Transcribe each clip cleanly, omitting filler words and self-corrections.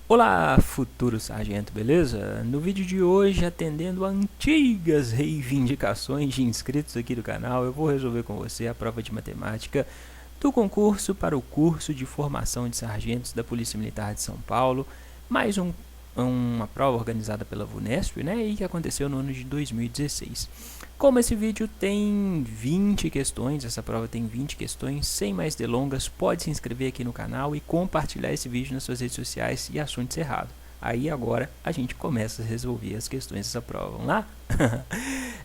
Olá, futuro sargento, beleza? No vídeo de hoje, atendendo a antigas reivindicações de inscritos aqui do canal, eu vou resolver com você a prova de matemática do concurso para o curso de formação de sargentos da Polícia Militar de São Paulo, mais uma prova organizada pela VUNESP, né, e que aconteceu no ano de 2016. Como esse vídeo tem 20 questões, essa prova tem 20 questões, sem mais delongas, pode se inscrever aqui no canal e compartilhar esse vídeo nas suas redes sociais e assunto encerrado. Aí agora a gente começa a resolver as questões dessa prova, vamos lá?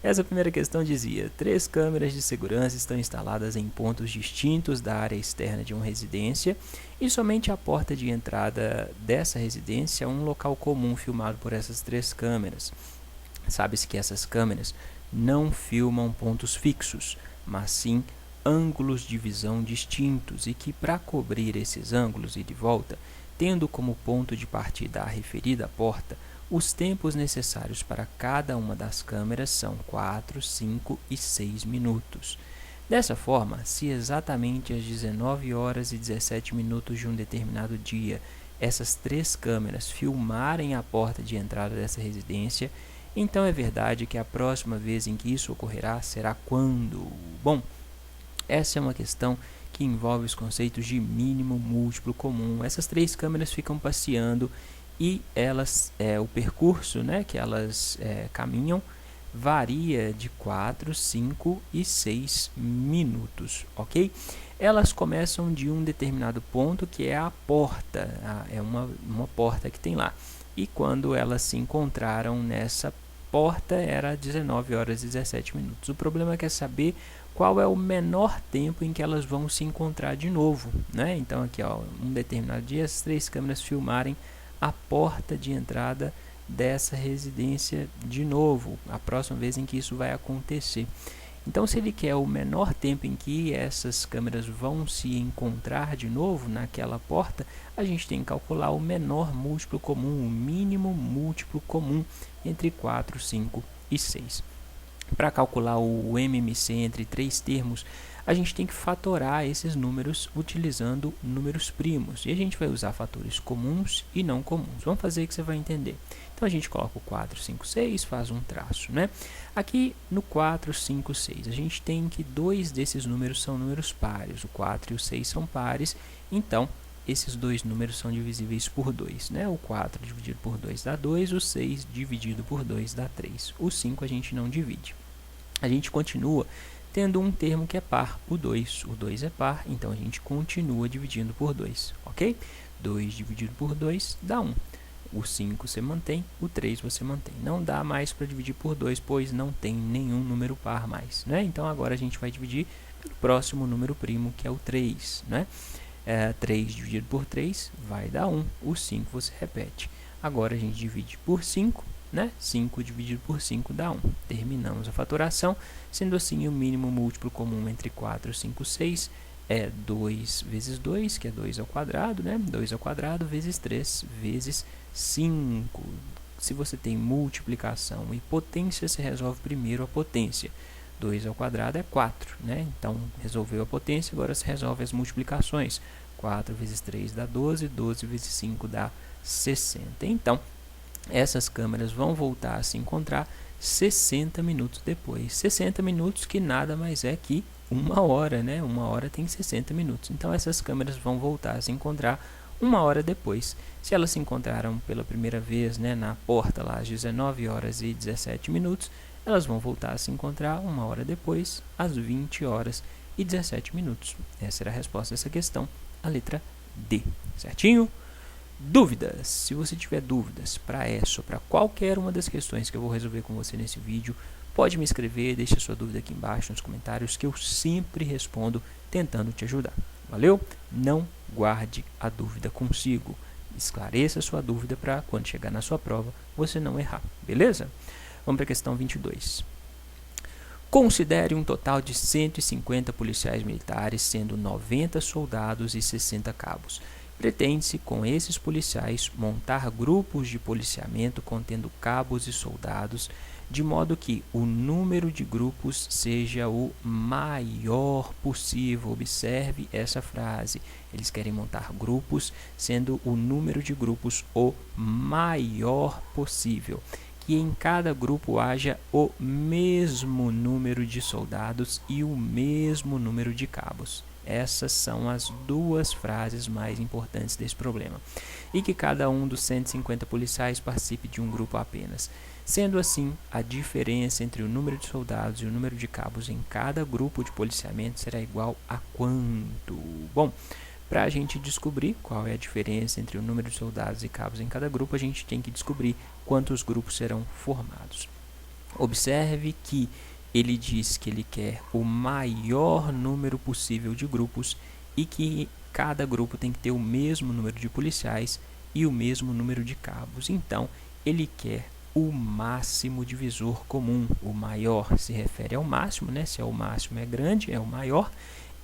Essa primeira questão dizia: 3 câmeras de segurança estão instaladas em pontos distintos da área externa de uma residência e somente a porta de entrada dessa residência é um local comum filmado por essas 3 câmeras. Sabe-se que essas câmeras não filmam pontos fixos, mas sim ângulos de visão distintos e que, para cobrir esses ângulos e de volta, tendo como ponto de partida a referida porta, os tempos necessários para cada uma das câmeras são 4, 5 e 6 minutos. Dessa forma, se exatamente às 19 horas e 17 minutos de um determinado dia essas 3 câmeras filmarem a porta de entrada dessa residência, então é verdade que a próxima vez em que isso ocorrerá será quando? Bom, essa é uma questão que envolve os conceitos de mínimo múltiplo comum. Essas 3 câmeras ficam passeando e elas, o percurso, né, que elas caminham varia de 4, 5 e 6 minutos, ok? Elas começam de um determinado ponto que é a porta, é uma porta que tem lá. E quando elas se encontraram nessa porta era 19 horas e 17 minutos. O problema é saber qual é o menor tempo em que elas vão se encontrar de novo, né? Então aqui, ó, um determinado dia as 3 câmeras filmarem a porta de entrada dessa residência de novo, a próxima vez em que isso vai acontecer. Então, se ele quer o menor tempo em que essas câmeras vão se encontrar de novo naquela porta, a gente tem que calcular o menor múltiplo comum, o mínimo múltiplo comum entre 4, 5 e 6. Para calcular o MMC entre 3 termos, a gente tem que fatorar esses números utilizando números primos. E a gente vai usar fatores comuns e não comuns. Vamos fazer que você vai entender. Então, a gente coloca o 4, 5, 6, faz um traço, né? Aqui no 4, 5, 6, a gente tem que 2 desses números são números pares. O 4 e o 6 são pares, então esses 2 números são divisíveis por 2, né? O 4 dividido por 2 dá 2, o 6 dividido por 2 dá 3. O 5 a gente não divide. A gente continua tendo um termo que é par, o 2. O 2 é par, então a gente continua dividindo por 2, ok? 2 dividido por 2 dá 1. O 5 você mantém, o 3 você mantém. Não dá mais para dividir por 2, pois não tem nenhum número par mais, né? Então agora a gente vai dividir pelo próximo número primo, que é o 3, né? 3 dividido por 3 vai dar 1. O 5 você repete. Agora a gente divide por 5, né? 5 dividido por 5 dá 1. Terminamos a fatoração. Sendo assim, o mínimo múltiplo comum entre 4, 5 e 6 é 2 vezes 2, que é 2 ao quadrado, né? 2 ao quadrado vezes 3 vezes 5. Se você tem multiplicação e potência, você resolve primeiro a potência. 2 ao quadrado é 4, né? Então, resolveu a potência, agora se resolve as multiplicações. 4 vezes 3 dá 12, 12 vezes 5 dá 60. Então, essas câmeras vão voltar a se encontrar 60 minutos depois. 60 minutos que nada mais é que 1 hora, né? 1 hora tem 60 minutos. Então, essas câmeras vão voltar a se encontrar 1 hora depois. Se elas se encontraram pela primeira vez, né, na porta lá às 19 horas e 17 minutos, elas vão voltar a se encontrar 1 hora depois, às 20 horas e 17 minutos. Essa era a resposta dessa questão, a letra D. Certinho? Dúvidas? Se você tiver dúvidas para essa ou para qualquer uma das questões que eu vou resolver com você nesse vídeo, pode me escrever, deixa sua dúvida aqui embaixo nos comentários que eu sempre respondo tentando te ajudar. Valeu? Não guarde a dúvida consigo. Esclareça sua dúvida para quando chegar na sua prova você não errar. Beleza? Vamos para a questão 22. Considere um total de 150 policiais militares, sendo 90 soldados e 60 cabos. Pretende-se, com esses policiais, montar grupos de policiamento contendo cabos e soldados de modo que o número de grupos seja o maior possível. Observe essa frase. Eles querem montar grupos, sendo o número de grupos o maior possível. Que em cada grupo haja o mesmo número de soldados e o mesmo número de cabos. Essas são as duas frases mais importantes desse problema. E que cada um dos 150 policiais participe de um grupo apenas. Sendo assim, a diferença entre o número de soldados e o número de cabos em cada grupo de policiamento será igual a quanto? Bom, para a gente descobrir qual é a diferença entre o número de soldados e cabos em cada grupo, a gente tem que descobrir quantos grupos serão formados. Observe que ele diz que ele quer o maior número possível de grupos e que cada grupo tem que ter o mesmo número de policiais e o mesmo número de cabos. Então, ele quer o máximo divisor comum. O maior se refere ao máximo, né? Se é o máximo é grande, é o maior.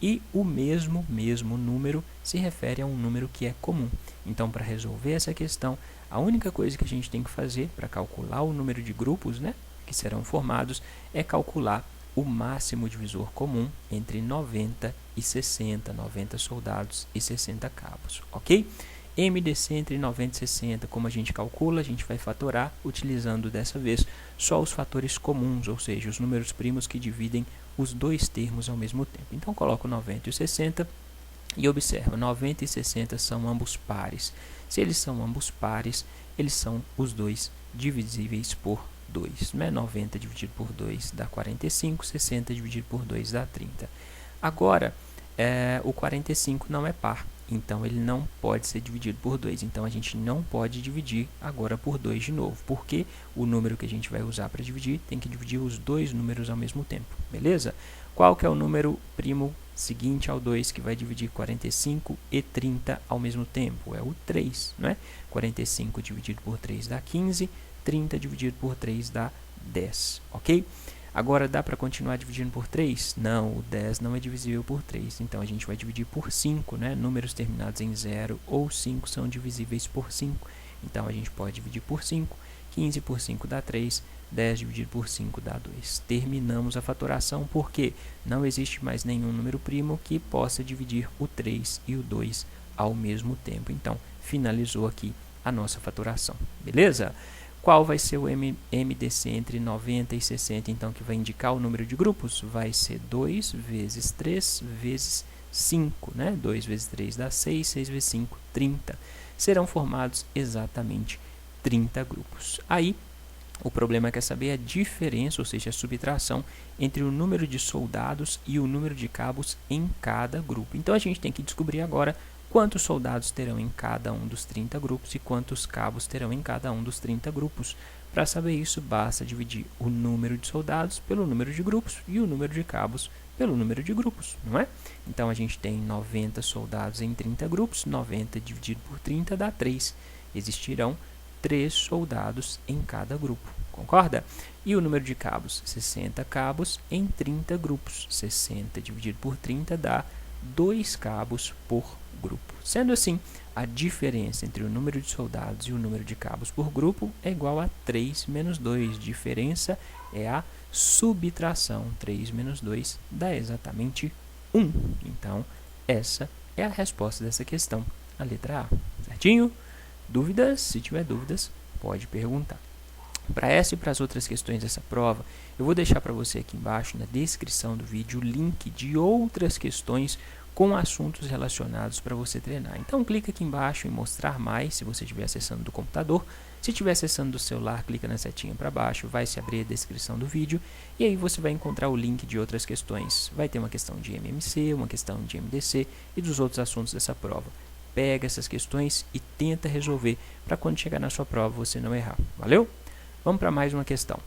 E o mesmo número se refere a um número que é comum. Então, para resolver essa questão, a única coisa que a gente tem que fazer para calcular o número de grupos, né, que serão formados, é calcular o máximo divisor comum entre 90 e 60, 90 soldados e 60 cabos, ok? MDC entre 90 e 60, como a gente calcula, a gente vai fatorar utilizando dessa vez só os fatores comuns, ou seja, os números primos que dividem os dois termos ao mesmo tempo. Então, coloco 90 e 60 e observa, 90 e 60 são ambos pares. Se eles são ambos pares, eles são os dois divisíveis por 2. Né? 90 dividido por 2 dá 45, 60 dividido por 2 dá 30. Agora, o 45 não é par, então ele não pode ser dividido por 2. Então, a gente não pode dividir agora por 2 de novo, porque o número que a gente vai usar para dividir tem que dividir os dois números ao mesmo tempo, beleza? Qual que é o número primo seguinte ao 2 que vai dividir 45 e 30 ao mesmo tempo? É o 3, não é? 45 dividido por 3 dá 15, 30 dividido por 3 dá 10, ok? Agora, dá para continuar dividindo por 3? Não, o 10 não é divisível por 3. Então, a gente vai dividir por 5, né? Números terminados em 0 ou 5 são divisíveis por 5. Então, a gente pode dividir por 5. 15 por 5 dá 3. 10 dividido por 5 dá 2. Terminamos a fatoração porque não existe mais nenhum número primo que possa dividir o 3 e o 2 ao mesmo tempo. Então, finalizou aqui a nossa fatoração. Beleza? Qual vai ser o MDC entre 90 e 60, então, que vai indicar o número de grupos? Vai ser 2 vezes 3 vezes 5, né? 2 vezes 3 dá 6, 6 vezes 5, 30. Serão formados exatamente 30 grupos. Aí, o problema quer saber a diferença, ou seja, a subtração entre o número de soldados e o número de cabos em cada grupo. Então, a gente tem que descobrir agora quantos soldados terão em cada um dos 30 grupos e quantos cabos terão em cada um dos 30 grupos. Para saber isso, basta dividir o número de soldados pelo número de grupos e o número de cabos pelo número de grupos, não é? Então, a gente tem 90 soldados em 30 grupos, 90 dividido por 30 dá 3. Existirão 3 soldados em cada grupo, concorda? E o número de cabos? 60 cabos em 30 grupos. 60 dividido por 30 dá 2 cabos por grupo. Sendo assim, a diferença entre o número de soldados e o número de cabos por grupo é igual a 3 menos 2. Diferença é a subtração. 3 menos 2 dá exatamente 1. Então, essa é a resposta dessa questão, a letra A. Certinho? Dúvidas? Se tiver dúvidas, pode perguntar. Para essa e para as outras questões dessa prova, eu vou deixar para você aqui embaixo, na descrição do vídeo, o link de outras questões com assuntos relacionados para você treinar. Então, clica aqui embaixo em mostrar mais, se você estiver acessando do computador. Se estiver acessando do celular, clica na setinha para baixo, vai se abrir a descrição do vídeo, e aí você vai encontrar o link de outras questões. Vai ter uma questão de MMC, uma questão de MDC e dos outros assuntos dessa prova. Pega essas questões e tenta resolver para quando chegar na sua prova você não errar. Valeu? Vamos para mais uma questão.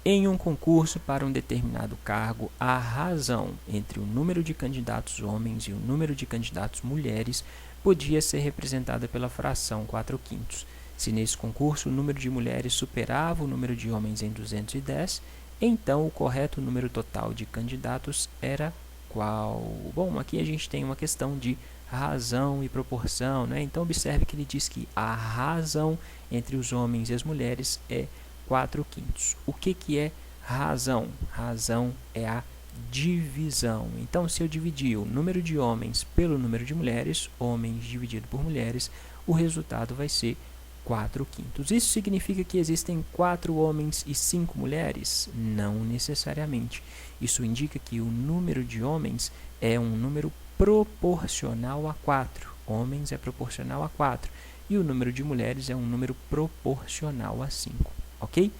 Em um concurso para um determinado cargo, a razão entre o número de candidatos homens e o número de candidatos mulheres podia ser representada pela fração 4/5. Se nesse concurso o número de mulheres superava o número de homens em 210, então o correto número total de candidatos era qual? Bom, aqui a gente tem uma questão de razão e proporção, né? Então, observe que ele diz que a razão entre os homens e as mulheres é 4/5. O que é razão? Razão é a divisão. Então, se eu dividir o número de homens pelo número de mulheres, homens dividido por mulheres, o resultado vai ser 4/5. Isso significa que existem 4 homens e 5 mulheres? Não necessariamente. Isso indica que o número de homens é um número proporcional a 4. Homens é proporcional a 4. E o número de mulheres é um número proporcional a 5. Ok?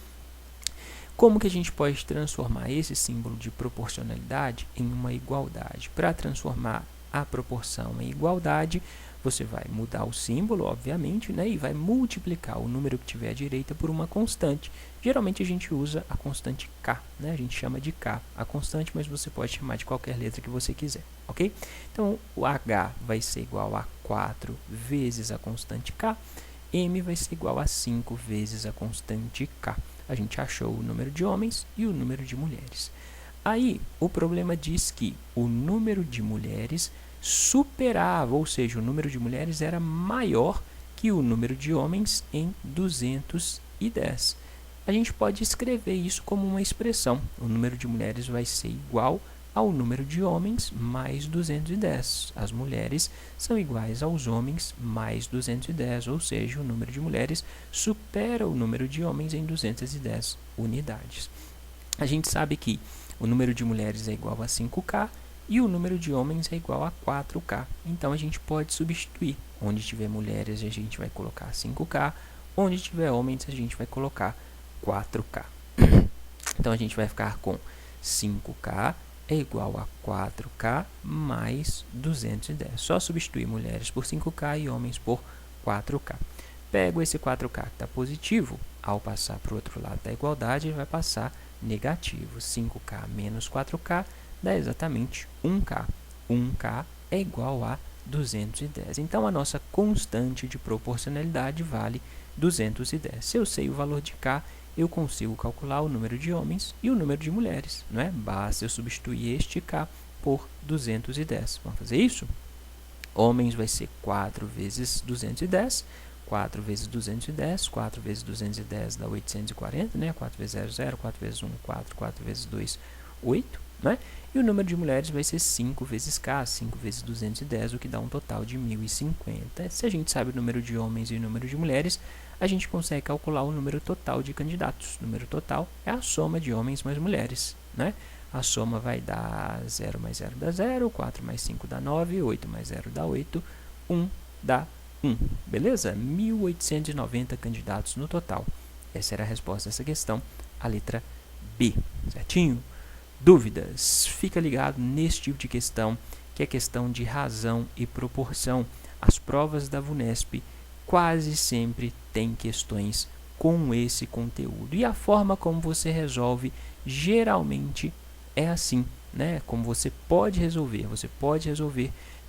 Como que a gente pode transformar esse símbolo de proporcionalidade em uma igualdade? Para transformar a proporção em igualdade, você vai mudar o símbolo, obviamente, né, e vai multiplicar o número que tiver à direita por uma constante. Geralmente a gente usa a constante k, né? A gente chama de k a constante, mas você pode chamar de qualquer letra que você quiser, ok? Então, o h vai ser igual a 4 vezes a constante k, m vai ser igual a 5 vezes a constante k. A gente achou o número de homens e o número de mulheres. Aí, o problema diz que o número de mulheres superava, ou seja, o número de mulheres era maior que o número de homens em 210. A gente pode escrever isso como uma expressão. O número de mulheres vai ser igual ao número de homens mais 210. As mulheres são iguais aos homens mais 210, ou seja, o número de mulheres supera o número de homens em 210 unidades. A gente sabe que o número de mulheres é igual a 5k e o número de homens é igual a 4k. Então, a gente pode substituir. Onde tiver mulheres, a gente vai colocar 5k. Onde tiver homens, a gente vai colocar 4k. Então, a gente vai ficar com 5k é igual a 4k mais 210. Só substituir mulheres por 5k e homens por 4k. Pego esse 4k que está positivo, ao passar para o outro lado da igualdade, ele vai passar negativo. 5k menos 4k dá exatamente 1k. 1k é igual a 210. Então, a nossa constante de proporcionalidade vale 210. Se eu sei o valor de k, eu consigo calcular o número de homens e o número de mulheres, não é? Basta eu substituir este k por 210. Vamos fazer isso? Homens vai ser 4 vezes 210. 4 vezes 210, 4 vezes 210 dá 840, né? 4 vezes 0, 0, 4 vezes 1, 4, 4 vezes 2, 8, né? E o número de mulheres vai ser 5 vezes k, 5 vezes 210, o que dá um total de 1050. Se a gente sabe o número de homens e o número de mulheres, a gente consegue calcular o número total de candidatos. O número total é a soma de homens mais mulheres, né? A soma vai dar 0 mais 0 dá 0, 4 mais 5 dá 9, 8 mais 0 dá 8, 1 dá 1. Beleza? 1.890 candidatos no total. Essa era a resposta dessa questão, a letra B. Certinho? Dúvidas? Fica ligado nesse tipo de questão, que é questão de razão e proporção. As provas da VUNESP quase sempre têm questões com esse conteúdo. E a forma como você resolve geralmente é assim, né? Como você pode resolver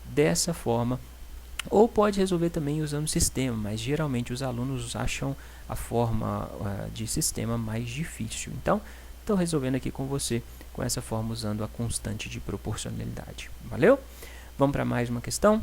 dessa forma, ou pode resolver também usando sistema, mas geralmente os alunos acham a forma de sistema mais difícil. Então, estou resolvendo aqui com você com essa forma usando a constante de proporcionalidade. Valeu? Vamos para mais uma questão?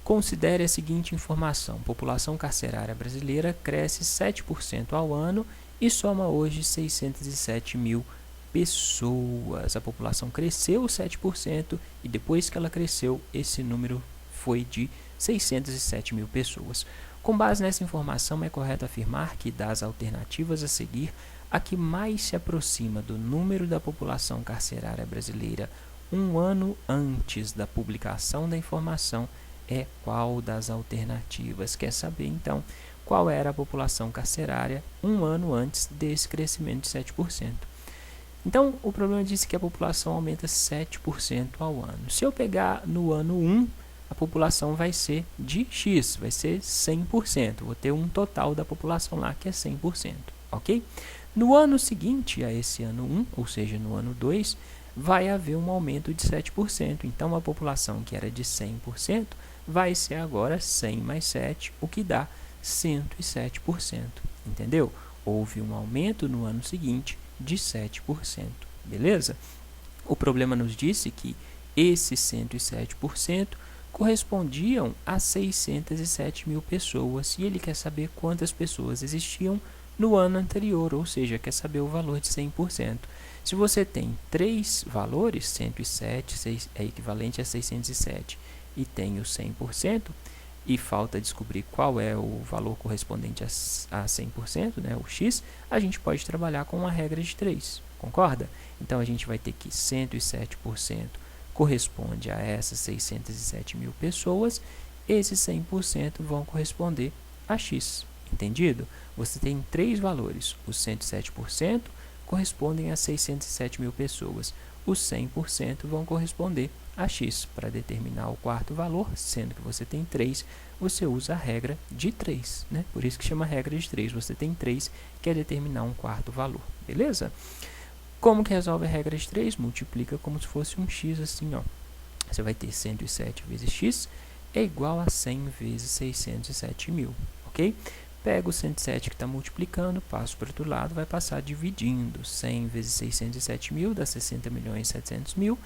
Considere a seguinte informação: população carcerária brasileira cresce 7% ao ano e soma hoje 607 mil pessoas. A população cresceu 7% e depois que ela cresceu, esse número foi de 607 mil pessoas. Com base nessa informação, é correto afirmar que das alternativas a seguir, a que mais se aproxima do número da população carcerária brasileira um ano antes da publicação da informação é qual das alternativas? Quer saber, então, qual era a população carcerária um ano antes desse crescimento de 7%? Então, o problema diz que a população aumenta 7% ao ano. Se eu pegar no ano 1, a população vai ser de X, vai ser 100%. Vou ter um total da população lá que é 100%, ok? No ano seguinte a esse ano 1, ou seja, no ano 2, vai haver um aumento de 7%. Então, a população que era de 100% vai ser agora 100 mais 7, o que dá 107%. Entendeu? Houve um aumento no ano seguinte de 7%. Beleza? O problema nos disse que esses 107% correspondiam a 607 mil pessoas e ele quer saber quantas pessoas existiam no ano anterior, ou seja, quer saber o valor de 100%. Se você tem 3 valores, 107 é equivalente a 607, e tem o 100%, e falta descobrir qual é o valor correspondente a 100%, né, o x, a gente pode trabalhar com uma regra de 3, concorda? Então, a gente vai ter que 107% corresponde a essas 607 mil pessoas, esses 100% vão corresponder a x, entendido? Você tem 3 valores, os 107% correspondem a 607 mil pessoas, os 100% vão corresponder a x. Para determinar o quarto valor, sendo que você tem 3, você usa a regra de 3, né? Por isso que chama regra de 3. Você tem 3, quer determinar um quarto valor, beleza? Como que resolve a regra de 3? Multiplica como se fosse um x assim, ó. Você vai ter 107 vezes x é igual a 100 vezes 607 mil, ok? Pega o 107 que está multiplicando, passa para o outro lado, vai passar dividindo. 100 vezes 607 mil dá 60.700.000,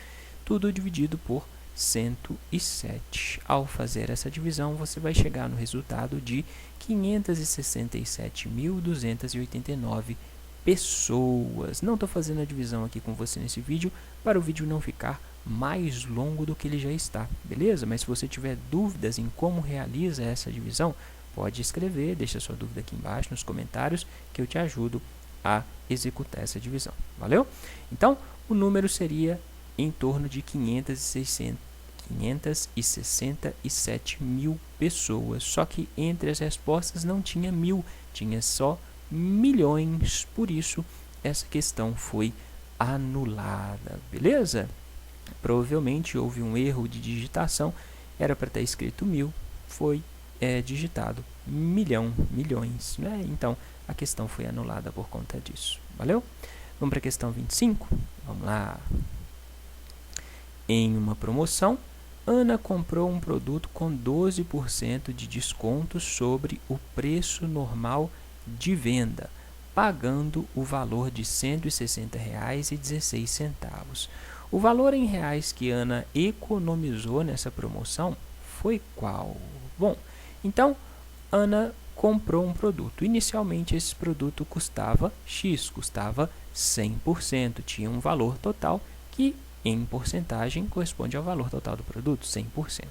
tudo dividido por 107. Ao fazer essa divisão, você vai chegar no resultado de 567.289 pessoas. Não estou fazendo a divisão aqui com você nesse vídeo, para o vídeo não ficar mais longo do que ele já está, beleza? Mas se você tiver dúvidas em como realiza essa divisão, pode escrever, deixa sua dúvida aqui embaixo nos comentários, que eu te ajudo a executar essa divisão, valeu? Então, o número seria em torno de 567 mil pessoas, só que entre as respostas não tinha mil, tinha só milhões, por isso essa questão foi anulada, beleza? Provavelmente houve um erro de digitação, era para estar escrito 1000, foi digitado milhões, né? Então a questão foi anulada por conta disso, valeu? Vamos para a questão 25, vamos lá. Em uma promoção, Ana comprou um produto com 12% de desconto sobre o preço normal de venda, pagando o valor de R$ 160,16. O valor em reais que Ana economizou nessa promoção foi qual? Bom, então, Ana comprou um produto. Inicialmente, esse produto custava X, custava 100%. Tinha um valor total que, em porcentagem, corresponde ao valor total do produto, 100%.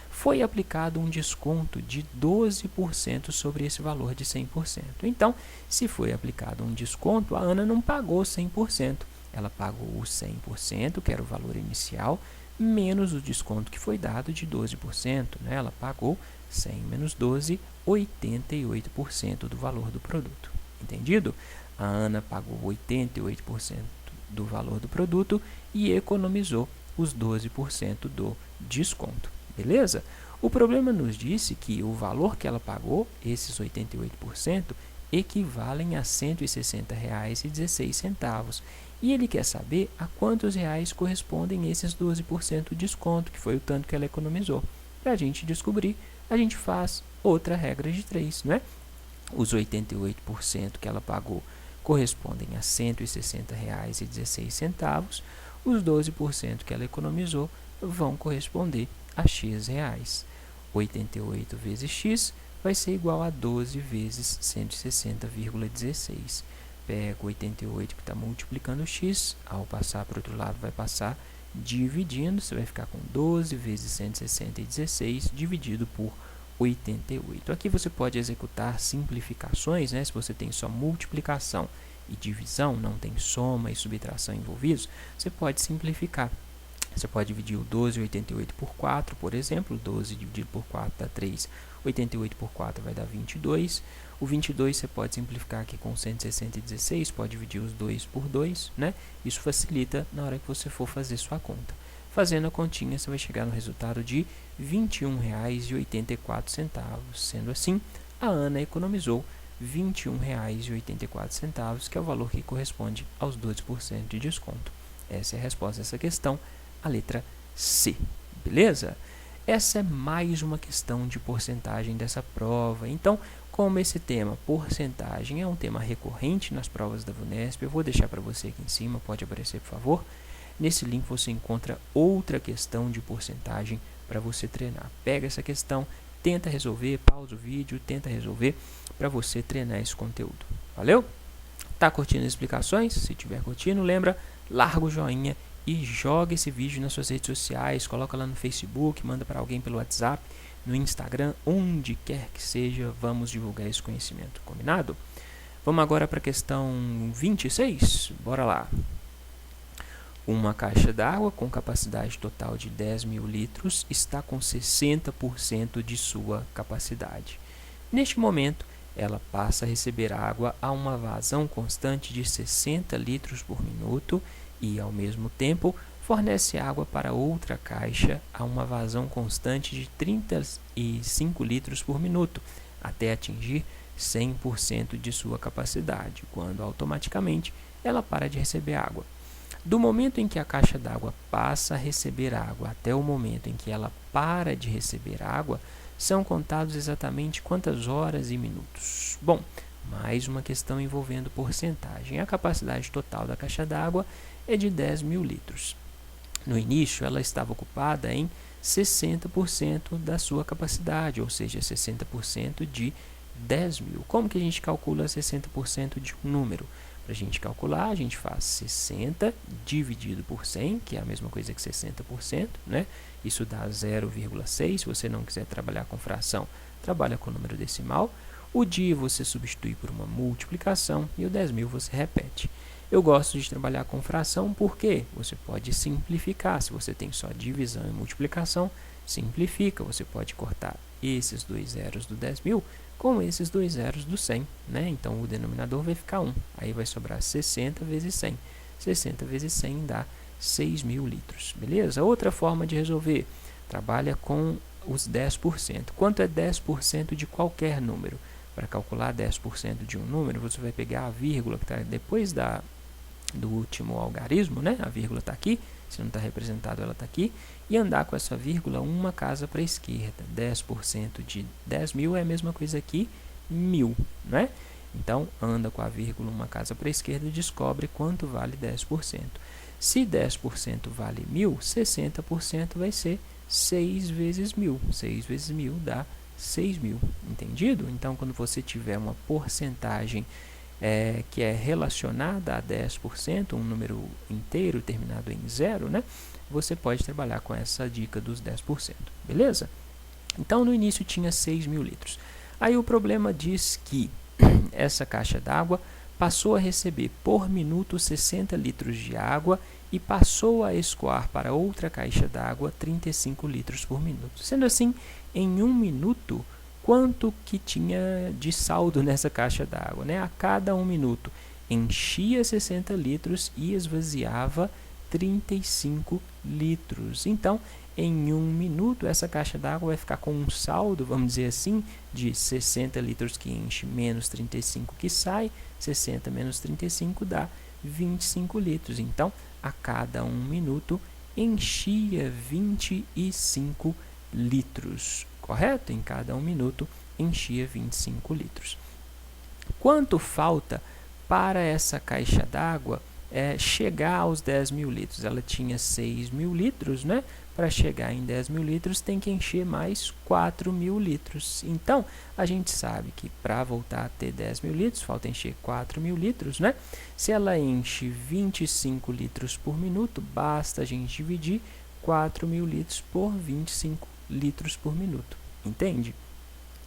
Foi aplicado um desconto de 12% sobre esse valor de 100%. Então, se foi aplicado um desconto, a Ana não pagou 100%. Ela pagou o 100%, que era o valor inicial, menos o desconto que foi dado de 12%. Né? Ela pagou 100 menos 12, 88% do valor do produto. Entendido? A Ana pagou 88% do valor do produto e economizou os 12% do desconto. Beleza? O problema nos disse que o valor que ela pagou, esses 88%, equivalem a R$ 160,16. E ele quer saber a quantos reais correspondem esses 12% de desconto, que foi o tanto que ela economizou. Para a gente descobrir, a gente faz outra regra de 3, não é? Os 88% que ela pagou correspondem a R$ 160,16. Os 12% que ela economizou vão corresponder a X reais. 88 vezes X vai ser igual a 12 vezes 160,16. Pega 88 que está multiplicando X, ao passar para o outro lado vai passar dividindo, você vai ficar com 12 vezes 160,16 dividido por 88. Aqui você pode executar simplificações, né? Se você tem só multiplicação e divisão, não tem soma e subtração envolvidos, você pode simplificar. Você pode dividir o 12 e 88 por 4, por exemplo. 12 dividido por 4 dá 3. 88 por 4 vai dar 22. O 22 você pode simplificar aqui com 160,16. Pode dividir os 2 por 2, né? Isso facilita na hora que você for fazer sua conta. Fazendo a continha, você vai chegar no resultado de R$ 21,84. Sendo assim, a Ana economizou R$ 21,84, que é o valor que corresponde aos 12% de desconto. Essa é a resposta a essa questão, a letra C. Beleza? Essa é mais uma questão de porcentagem dessa prova. Então, como esse tema, porcentagem, é um tema recorrente nas provas da VUNESP, eu vou deixar para você aqui em cima, pode aparecer, por favor. Nesse link você encontra outra questão de porcentagem para você treinar. Pega essa questão, tenta resolver, pausa o vídeo, tenta resolver para você treinar esse conteúdo. Valeu? Tá curtindo as explicações? Se tiver curtindo, lembra, larga o joinha e joga esse vídeo nas suas redes sociais, coloca lá no Facebook, manda para alguém pelo WhatsApp, no Instagram, onde quer que seja, vamos divulgar esse conhecimento, combinado? Vamos agora para a questão 26, bora lá. Uma caixa d'água com capacidade total de 10.000 litros está com 60% de sua capacidade. Neste momento, ela passa a receber água a uma vazão constante de 60 litros por minuto e, ao mesmo tempo, fornece água para outra caixa a uma vazão constante de 35 litros por minuto, até atingir 100% de sua capacidade, quando automaticamente ela para de receber água. Do momento em que a caixa d'água passa a receber água até o momento em que ela para de receber água, são contados exatamente quantas horas e minutos? Bom, mais uma questão envolvendo porcentagem. A capacidade total da caixa d'água é de 10.000 litros. No início, ela estava ocupada em 60% da sua capacidade, ou seja, 60% de 10.000. Como que a gente calcula 60% de um número? Para a gente calcular, a gente faz 60 dividido por 100, que é a mesma coisa que 60%, né? Isso dá 0,6. Se você não quiser trabalhar com fração, trabalha com número decimal. O dia você substitui por uma multiplicação e o 10.000 você repete. Eu gosto de trabalhar com fração porque você pode simplificar. Se você tem só divisão e multiplicação, simplifica. Você pode cortar esses dois zeros do 10.000 com esses dois zeros do 100, né? Então, o denominador vai ficar 1. Aí vai sobrar 60 vezes 100. 60 vezes 100 dá 6.000 litros, beleza? Outra forma de resolver, trabalha com os 10%. Quanto é 10% de qualquer número? Para calcular 10% de um número, você vai pegar a vírgula que está depois do último algarismo, né? A vírgula está aqui, se não está representado, ela está aqui, e andar com essa vírgula uma casa para a esquerda. 10% de 10.000 é a mesma coisa aqui, 1.000, né? Então, anda com a vírgula uma casa para a esquerda e descobre quanto vale 10%. Se 10% vale 1.000, 60% vai ser 6 vezes 1.000. 6 vezes 1.000 dá 6.000, entendido? Então, quando você tiver uma porcentagem que é relacionada a 10%, um número inteiro terminado em 0, né? Você pode trabalhar com essa dica dos 10%, beleza? Então, no início tinha 6.000 litros. Aí o problema diz que essa caixa d'água passou a receber por minuto 60 litros de água e passou a escoar para outra caixa d'água 35 litros por minuto. Sendo assim, em um minuto, quanto que tinha de saldo nessa caixa d'água, né? A cada um minuto enchia 60 litros e esvaziava 35 litros. Então, em um minuto, essa caixa d'água vai ficar com um saldo, vamos dizer assim, de 60 litros que enche menos 35 que sai. 60 menos 35 dá 25 litros. Então, a cada um minuto, enchia 25 litros. Correto? Em cada um minuto, enchia 25 litros. Quanto falta para essa caixa d'água chegar aos 10.000 litros? Ela tinha 6.000 litros, né? Para chegar em 10.000 litros, tem que encher mais 4.000 litros. Então, a gente sabe que para voltar a ter 10.000 litros, falta encher 4.000 litros, né? Se ela enche 25 litros por minuto, basta a gente dividir 4.000 litros por 25 litros por minuto. Entende?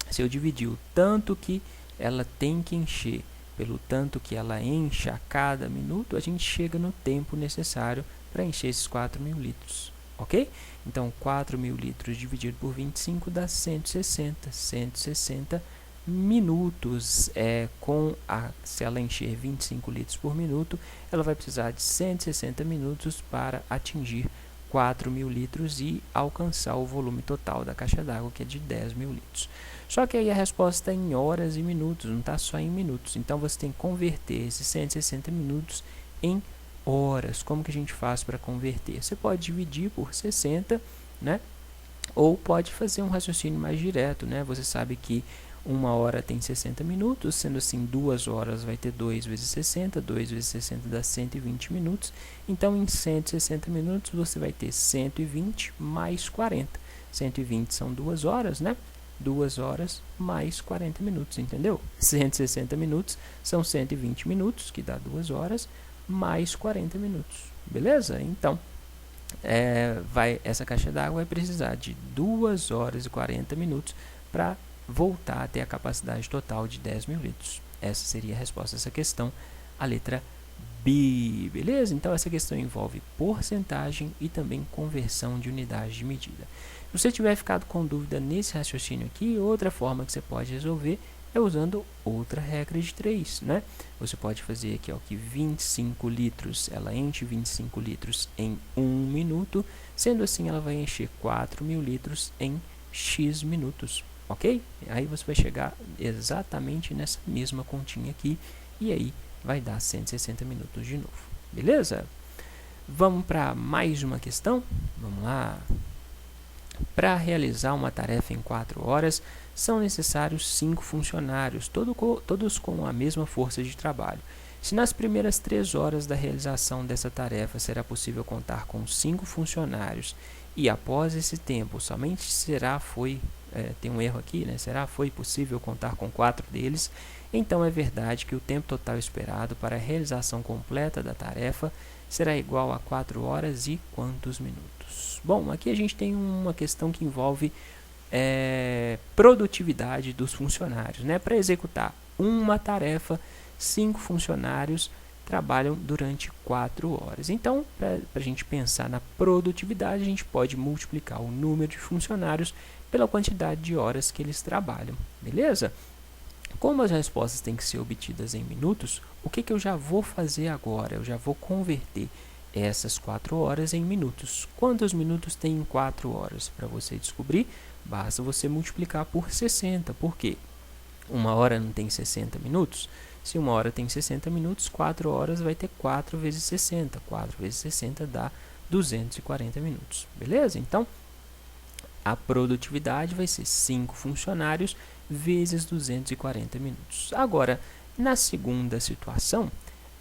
Se eu dividir o tanto que ela tem que encher pelo tanto que ela enche a cada minuto, a gente chega no tempo necessário para encher esses 4.000 litros. Ok? Então, 4.000 litros dividido por 25 dá 160. 160 minutos. Se ela encher 25 litros por minuto, ela vai precisar de 160 minutos para atingir 4.000 litros e alcançar o volume total da caixa d'água, que é de 10.000 litros. Só que aí a resposta é em horas e minutos, não está só em minutos. Então, você tem que converter esses 160 minutos em horas. Como que a gente faz para converter? Você pode dividir por 60, né? Ou pode fazer um raciocínio mais direto, né? Você sabe que uma hora tem 60 minutos, sendo assim 2 horas vai ter 2 vezes 60, 2 vezes 60 dá 120 minutos. Então, em 160 minutos, você vai ter 120 mais 40. 120 são 2 horas, né? 2 horas mais 40 minutos, entendeu? 160 minutos são 120 minutos, que dá 2 horas, mais 40 minutos, beleza? Então, essa caixa d'água vai precisar de 2 horas e 40 minutos para voltar a ter a capacidade total de 10 mil litros. Essa seria a resposta a essa questão, a letra B, beleza? Então, essa questão envolve porcentagem e também conversão de unidade de medida. Se você tiver ficado com dúvida nesse raciocínio aqui, outra forma que você pode resolver é usando outra regra de 3, né? Você pode fazer aqui, ó, que 25 litros, ela enche 25 litros em 1 minuto, sendo assim, ela vai encher 4 mil litros em X minutos, ok? Aí você vai chegar exatamente nessa mesma continha aqui, e aí vai dar 160 minutos de novo, beleza? Vamos para mais uma questão? Vamos lá. Para realizar uma tarefa em 4 horas, são necessários 5 funcionários, todos com a mesma força de trabalho. Se nas primeiras 3 horas da realização dessa tarefa será possível contar com 5 funcionários e após esse tempo somente tem um erro aqui, né? Foi possível contar com 4 deles, então é verdade que o tempo total esperado para a realização completa da tarefa será igual a 4 horas e quantos minutos? Bom, aqui a gente tem uma questão que envolve produtividade dos funcionários, né? Para executar uma tarefa, 5 funcionários trabalham durante 4 horas. Então, para a gente pensar na produtividade, a gente pode multiplicar o número de funcionários pela quantidade de horas que eles trabalham, beleza? Como as respostas têm que ser obtidas em minutos, o que eu já vou fazer agora? Eu já vou converter essas 4 horas em minutos. Quantos minutos tem em 4 horas? Para você descobrir, basta você multiplicar por 60. Por quê? Uma hora não tem 60 minutos? Se uma hora tem 60 minutos, 4 horas vai ter 4 vezes 60. 4 vezes 60 dá 240 minutos. Beleza? Então, a produtividade vai ser 5 funcionários vezes 240 minutos. Agora, na segunda situação,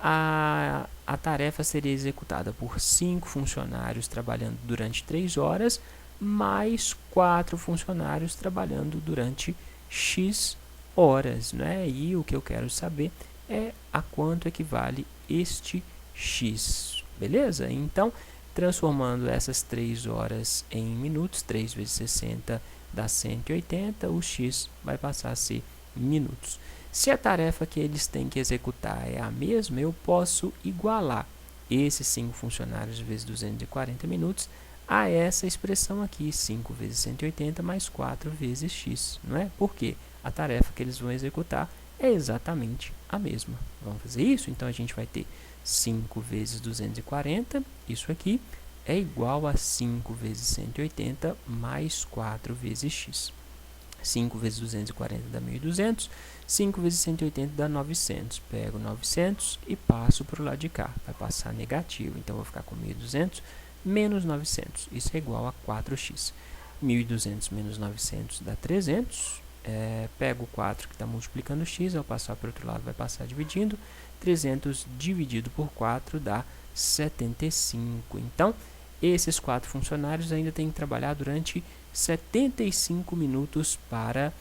a tarefa seria executada por 5 funcionários trabalhando durante 3 horas, mais 4 funcionários trabalhando durante X horas, né? E o que eu quero saber é a quanto equivale este X, beleza? Então, transformando essas 3 horas em minutos, 3 vezes 60 dá 180, o X vai passar a ser minutos. Se a tarefa que eles têm que executar é a mesma, eu posso igualar esses 5 funcionários vezes 240 minutos a essa expressão aqui, 5 vezes 180 mais 4 vezes x, não é? Porque a tarefa que eles vão executar é exatamente a mesma. Vamos fazer isso? Então, a gente vai ter 5 vezes 240, isso aqui é igual a 5 vezes 180 mais 4 vezes x. 5 vezes 240 dá 1.200, 5 vezes 180 dá 900. Pego 900 e passo para o lado de cá, vai passar negativo, então vou ficar com 1.200 menos 900, isso é igual a 4x. 1.200 menos 900 dá 300, pego o 4 que está multiplicando x, ao passar para o outro lado vai passar dividindo, 300 dividido por 4 dá 75. Então, esses 4 funcionários ainda têm que trabalhar durante 75 minutos para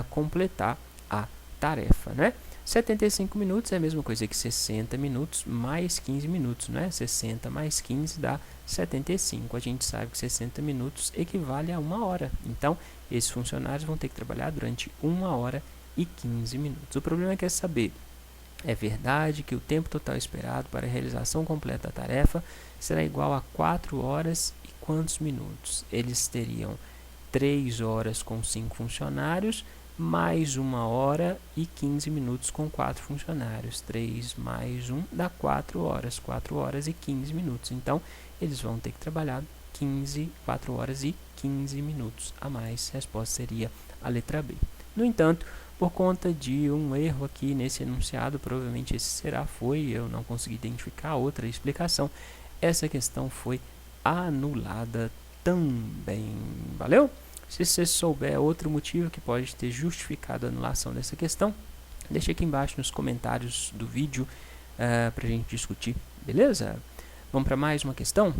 completar a tarefa, né? 75 minutos é a mesma coisa que 60 minutos mais 15 minutos, né? 60 mais 15 dá 75. A gente sabe que 60 minutos equivale a 1 hora. Então, esses funcionários vão ter que trabalhar durante 1 hora e 15 minutos. O problema é que é saber, é verdade que o tempo total esperado para a realização completa da tarefa será igual a 4 horas e quantos minutos? Eles teriam 3 horas com 5 funcionários, mais 1 hora e 15 minutos com 4 funcionários. 3 mais 1 dá 4 horas. 4 horas e 15 minutos. Então, eles vão ter que trabalhar 4 horas e 15 minutos a mais. A resposta seria a letra B. No entanto, por conta de um erro aqui nesse enunciado, provavelmente esse eu não consegui identificar outra explicação, essa questão foi anulada também. Valeu? Se você souber outro motivo que pode ter justificado a anulação dessa questão, deixa aqui embaixo nos comentários do vídeo para a gente discutir, beleza? Vamos para mais uma questão?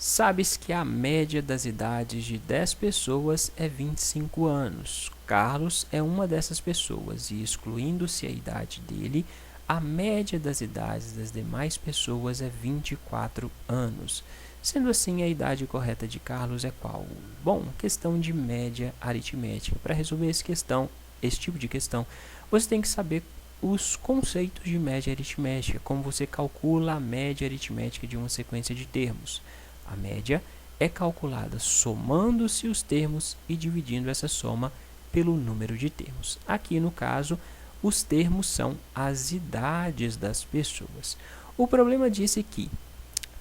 Sabes que a média das idades de 10 pessoas é 25 anos. Carlos é uma dessas pessoas e, excluindo-se a idade dele, a média das idades das demais pessoas é 24 anos. Sendo assim, a idade correta de Carlos é qual? Bom, questão de média aritmética. Para resolver esse tipo de questão, você tem que saber os conceitos de média aritmética, como você calcula a média aritmética de uma sequência de termos. A média é calculada somando-se os termos e dividindo essa soma pelo número de termos. Aqui, no caso, os termos são as idades das pessoas. O problema disso é que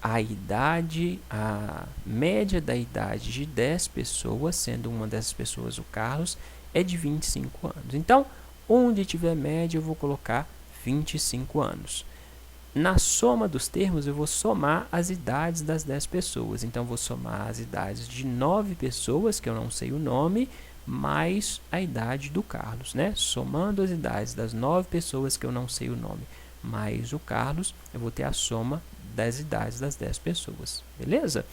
a média da idade de 10 pessoas, sendo uma dessas pessoas o Carlos, é de 25 anos. Então, onde tiver média, eu vou colocar 25 anos. Na soma dos termos, eu vou somar as idades das 10 pessoas. Então, vou somar as idades de 9 pessoas, que eu não sei o nome, mais a idade do Carlos, né? Somando as idades das 9 pessoas, que eu não sei o nome, mais o Carlos, eu vou ter a soma das idades das 10 pessoas, beleza?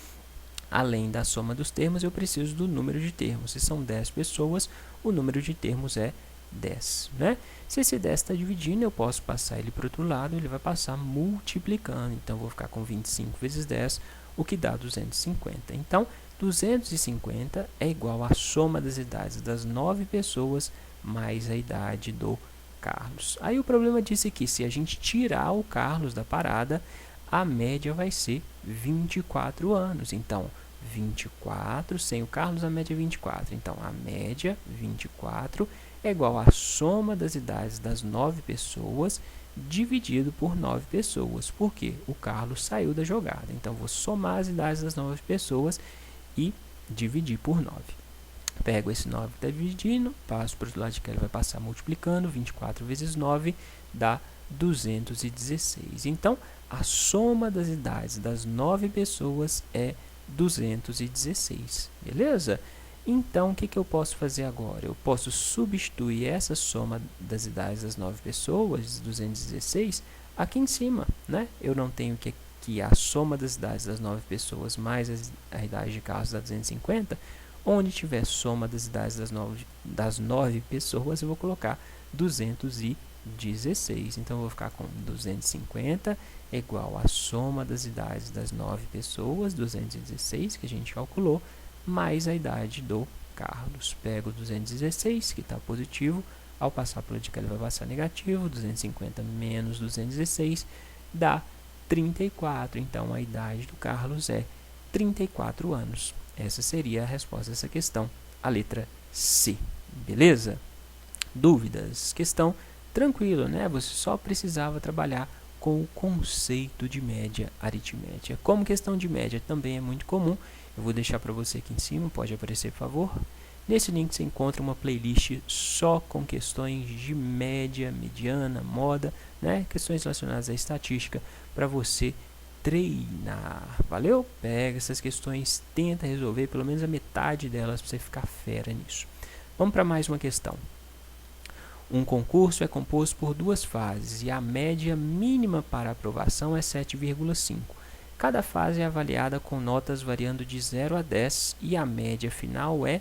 Além da soma dos termos, eu preciso do número de termos. Se são 10 pessoas, o número de termos é 10, né? Se esse 10 está dividindo, eu posso passar ele para o outro lado, ele vai passar multiplicando. Então, eu vou ficar com 25 vezes 10, o que dá 250. Então, 250 é igual à soma das idades das 9 pessoas mais a idade do Carlos. Aí o problema disso é que se a gente tirar o Carlos da parada, a média vai ser 24 anos. Então, 24, sem o Carlos, a média é 24. Então, a média, 24, é igual à soma das idades das 9 pessoas dividido por 9 pessoas. Por quê? O Carlos saiu da jogada. Então, vou somar as idades das 9 pessoas e dividir por 9. Pego esse 9 que está dividindo, passo para o outro lado de cá, ele vai passar multiplicando. 24 vezes 9 dá 216. Então, a soma das idades das 9 pessoas é 216, beleza? Então, o que eu posso fazer agora? Eu posso substituir essa soma das idades das 9 pessoas, 216, aqui em cima, né? Eu não tenho que a soma das idades das 9 pessoas mais a idade de Carlos dá 250. Onde tiver soma das idades das 9 pessoas, eu vou colocar 216. Então, eu vou ficar com 250 é igual à soma das idades das 9 pessoas, 216, que a gente calculou, mais a idade do Carlos. Pego 216, que está positivo, ao passar pelo de cá ele vai passar negativo, 250 menos 216 dá 34. Então, a idade do Carlos é 34 anos. Essa seria a resposta dessa questão, a letra C. Beleza? Dúvidas? Questão tranquila, né? Você só precisava trabalhar com o conceito de média aritmética. Como questão de média também é muito comum, eu vou deixar para você aqui em cima, pode aparecer, por favor. Nesse link você encontra uma playlist só com questões de média, mediana, moda, né? Questões relacionadas à estatística para você treinar. Valeu? Pega essas questões, tenta resolver pelo menos a metade delas para você ficar fera nisso. Vamos para mais uma questão. Um concurso é composto por 2 fases e a média mínima para aprovação é 7,5. Cada fase é avaliada com notas variando de 0 a 10 e a média final é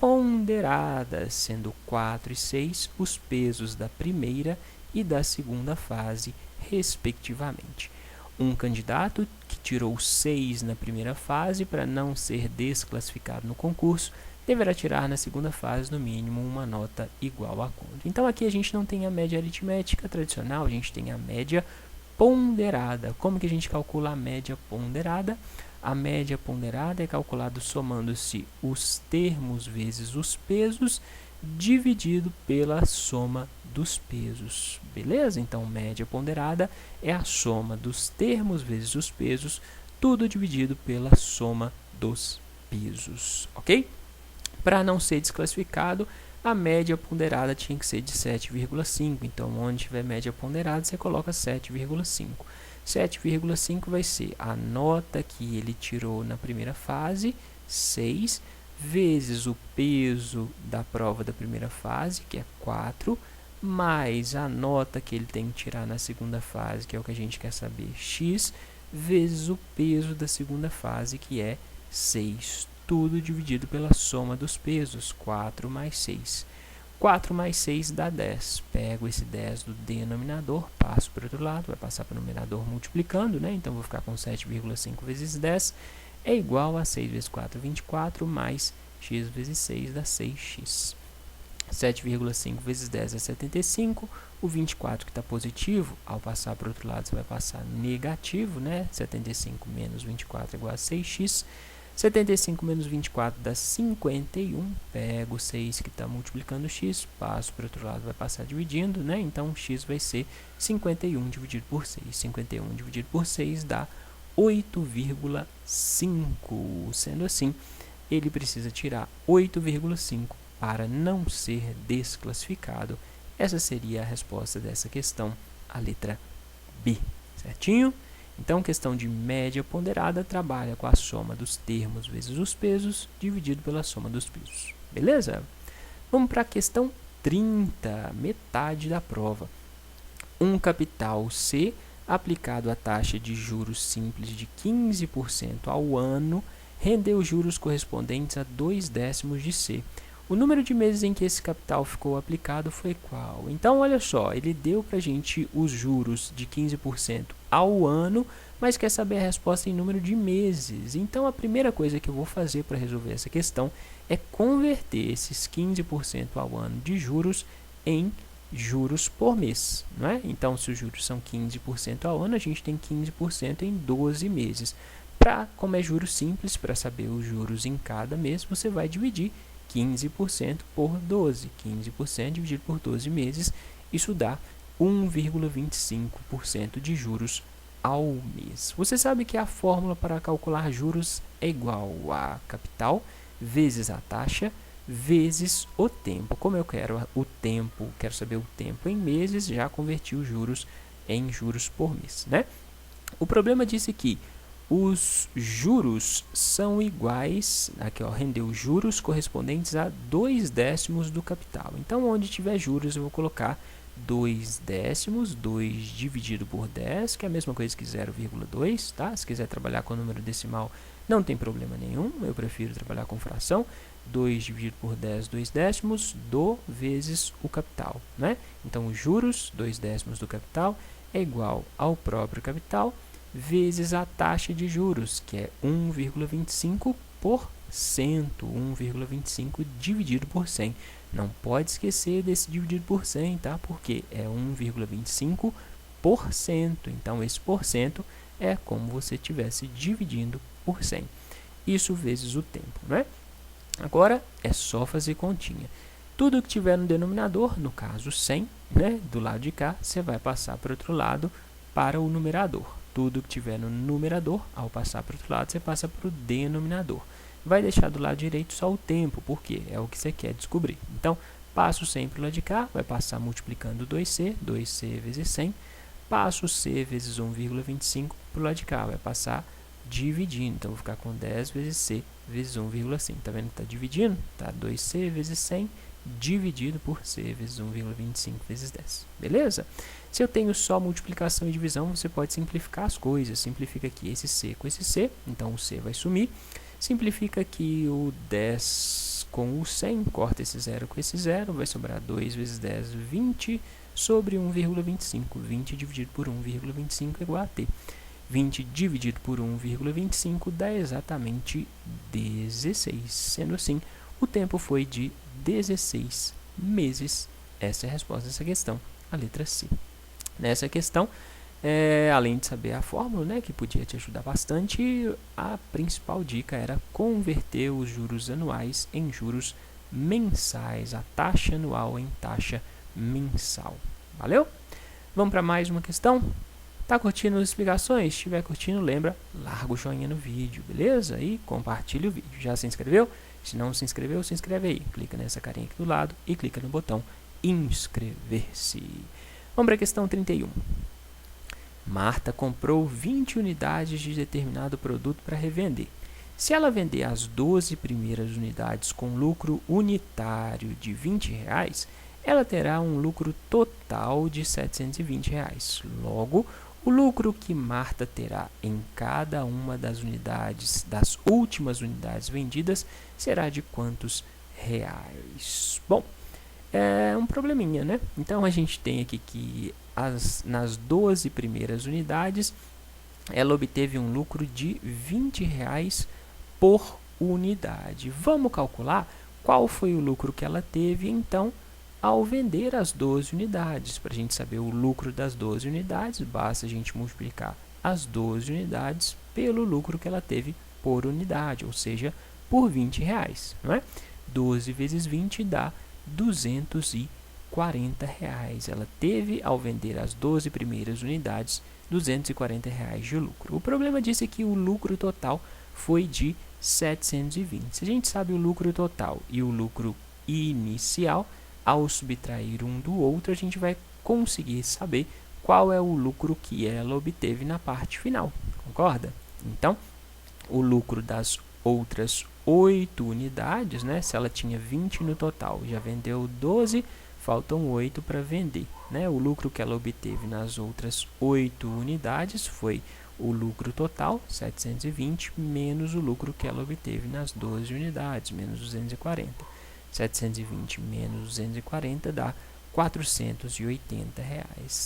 ponderada, sendo 4 e 6 os pesos da primeira e da segunda fase, respectivamente. Um candidato que tirou 6 na primeira fase para não ser desclassificado no concurso deverá tirar na segunda fase, no mínimo, uma nota igual a quanto? Então, aqui a gente não tem a média aritmética tradicional, a gente tem a média ponderada. Como que a gente calcula a média ponderada? A média ponderada é calculada somando-se os termos vezes os pesos, dividido pela soma dos pesos. Beleza? Então, média ponderada é a soma dos termos vezes os pesos, tudo dividido pela soma dos pesos. Ok? Para não ser desclassificado, a média ponderada tinha que ser de 7,5. Então, onde tiver média ponderada, você coloca 7,5. 7,5 vai ser a nota que ele tirou na primeira fase, 6, vezes o peso da prova da primeira fase, que é 4, mais a nota que ele tem que tirar na segunda fase, que é o que a gente quer saber, x, vezes o peso da segunda fase, que é 6. Tudo dividido pela soma dos pesos, 4 mais 6. 4 mais 6 dá 10. Pego esse 10 do denominador, passo para o outro lado, vai passar para o numerador multiplicando, né? Então, vou ficar com 7,5 vezes 10 é igual a 6 vezes 4, 24, mais x vezes 6 dá 6x. 7,5 vezes 10 é 75. O 24 que está positivo, ao passar para o outro lado, você vai passar negativo, né? 75 menos 24 é igual a 6x. 75 menos 24 dá 51. Pego o 6 que está multiplicando x, passo para o outro lado, vai passar dividindo, né? Então, x vai ser 51 dividido por 6. 51 dividido por 6 dá 8,5. Sendo assim, ele precisa tirar 8,5 para não ser desclassificado. Essa seria a resposta dessa questão, a letra B, certinho? Então, questão de média ponderada trabalha com a soma dos termos vezes os pesos, dividido pela soma dos pesos. Beleza? Vamos para a questão 30, metade da prova. Um capital C aplicado à taxa de juros simples de 15% ao ano rendeu juros correspondentes a 2/10 de C. O número de meses em que esse capital ficou aplicado foi qual? Então, olha só, ele deu para a gente os juros de 15% ao ano, mas quer saber a resposta em número de meses. Então, a primeira coisa que eu vou fazer para resolver essa questão é converter esses 15% ao ano de juros em juros por mês, não é? Então, se os juros são 15% ao ano, a gente tem 15% em 12 meses. Como é juros simples, para saber os juros em cada mês, você vai dividir 15% por 12. 15% dividido por 12 meses, isso dá 1,25% de juros ao mês. Você sabe que a fórmula para calcular juros é igual a capital vezes a taxa vezes o tempo. Como eu quero saber o tempo em meses, já converti os juros em juros por mês, né? O problema disse que os juros são iguais, aqui ó, rendeu juros correspondentes a 2/10 do capital. Então, onde tiver juros, eu vou colocar 2/10, 2 dividido por 10, que é a mesma coisa que 0,2, tá? Se quiser trabalhar com número decimal, não tem problema nenhum, eu prefiro trabalhar com fração. 2 dividido por 10, 2/10, do vezes o capital, né? Então, os juros, 2/10 do capital, é igual ao próprio capital, vezes a taxa de juros, que é 1,25%, 1,25 dividido por 100. Não pode esquecer desse dividido por 100, tá? Porque é 1,25%. Então, esse porcento é como você estivesse dividindo por 100. Isso vezes o tempo, né? Agora, é só fazer continha. Tudo que tiver no denominador, no caso 100, né? Do lado de cá, você vai passar para o outro lado, para o numerador. Tudo que tiver no numerador, ao passar para o outro lado, você passa para o denominador. Vai deixar do lado direito só o tempo, porque é o que você quer descobrir. Então, passo 100 para o lado de cá, vai passar multiplicando 2C, 2C vezes 100. Passo C vezes 1,25 para o lado de cá, vai passar dividindo. Então, vou ficar com 10 vezes C vezes 1,5. Tá vendo que está dividindo? Tá 2C vezes 100 dividido por C vezes 1,25 vezes 10. Beleza? Se eu tenho só multiplicação e divisão, você pode simplificar as coisas. Simplifica aqui esse C com esse C, então o C vai sumir. Simplifica aqui o 10 com o 100, corta esse 0 com esse 0, vai sobrar 2 vezes 10, 20, sobre 1,25. 20 dividido por 1,25 é igual a T. 20 dividido por 1,25 dá exatamente 16. Sendo assim, o tempo foi de 16 meses. Essa é a resposta dessa questão, a letra C. Nessa questão, além de saber a fórmula, né, que podia te ajudar bastante, a principal dica era converter os juros anuais em juros mensais, a taxa anual em taxa mensal. Valeu? Vamos para mais uma questão? Tá curtindo as explicações? Se estiver curtindo, lembra, larga o joinha no vídeo, beleza? E compartilha o vídeo. Já se inscreveu? Se não se inscreveu, se inscreve aí. Clica nessa carinha aqui do lado e clica no botão inscrever-se. Vamos para a questão 31. Marta comprou 20 unidades de determinado produto para revender. Se ela vender as 12 primeiras unidades com lucro unitário de R$20, ela terá um lucro total de R$720. Logo, O lucro que Marta terá em cada uma das últimas unidades vendidas será de quantos reais? Bom, é um probleminha, né? Então a gente tem aqui que nas 12 primeiras unidades ela obteve um lucro de R$ 20 por unidade. Vamos calcular qual foi o lucro que ela teve, então, ao vender as 12 unidades. Para a gente saber o lucro das 12 unidades, basta a gente multiplicar as 12 unidades pelo lucro que ela teve por unidade, ou seja, por R$ 20, não é? 12 vezes 20 dá R$ 240. Ela teve, ao vender as 12 primeiras unidades, R$ 240 de lucro. O problema disso é que o lucro total foi de 720. Se a gente sabe o lucro total e o lucro inicial, ao subtrair um do outro, a gente vai conseguir saber qual é o lucro que ela obteve na parte final, concorda? Então, o lucro das outras 8 unidades, né? Se ela tinha 20 no total, já vendeu 12, faltam 8 para vender, né? O lucro que ela obteve nas outras 8 unidades foi o lucro total, 720, menos o lucro que ela obteve nas 12 unidades, menos 240. 720 menos 240 dá R$ 480.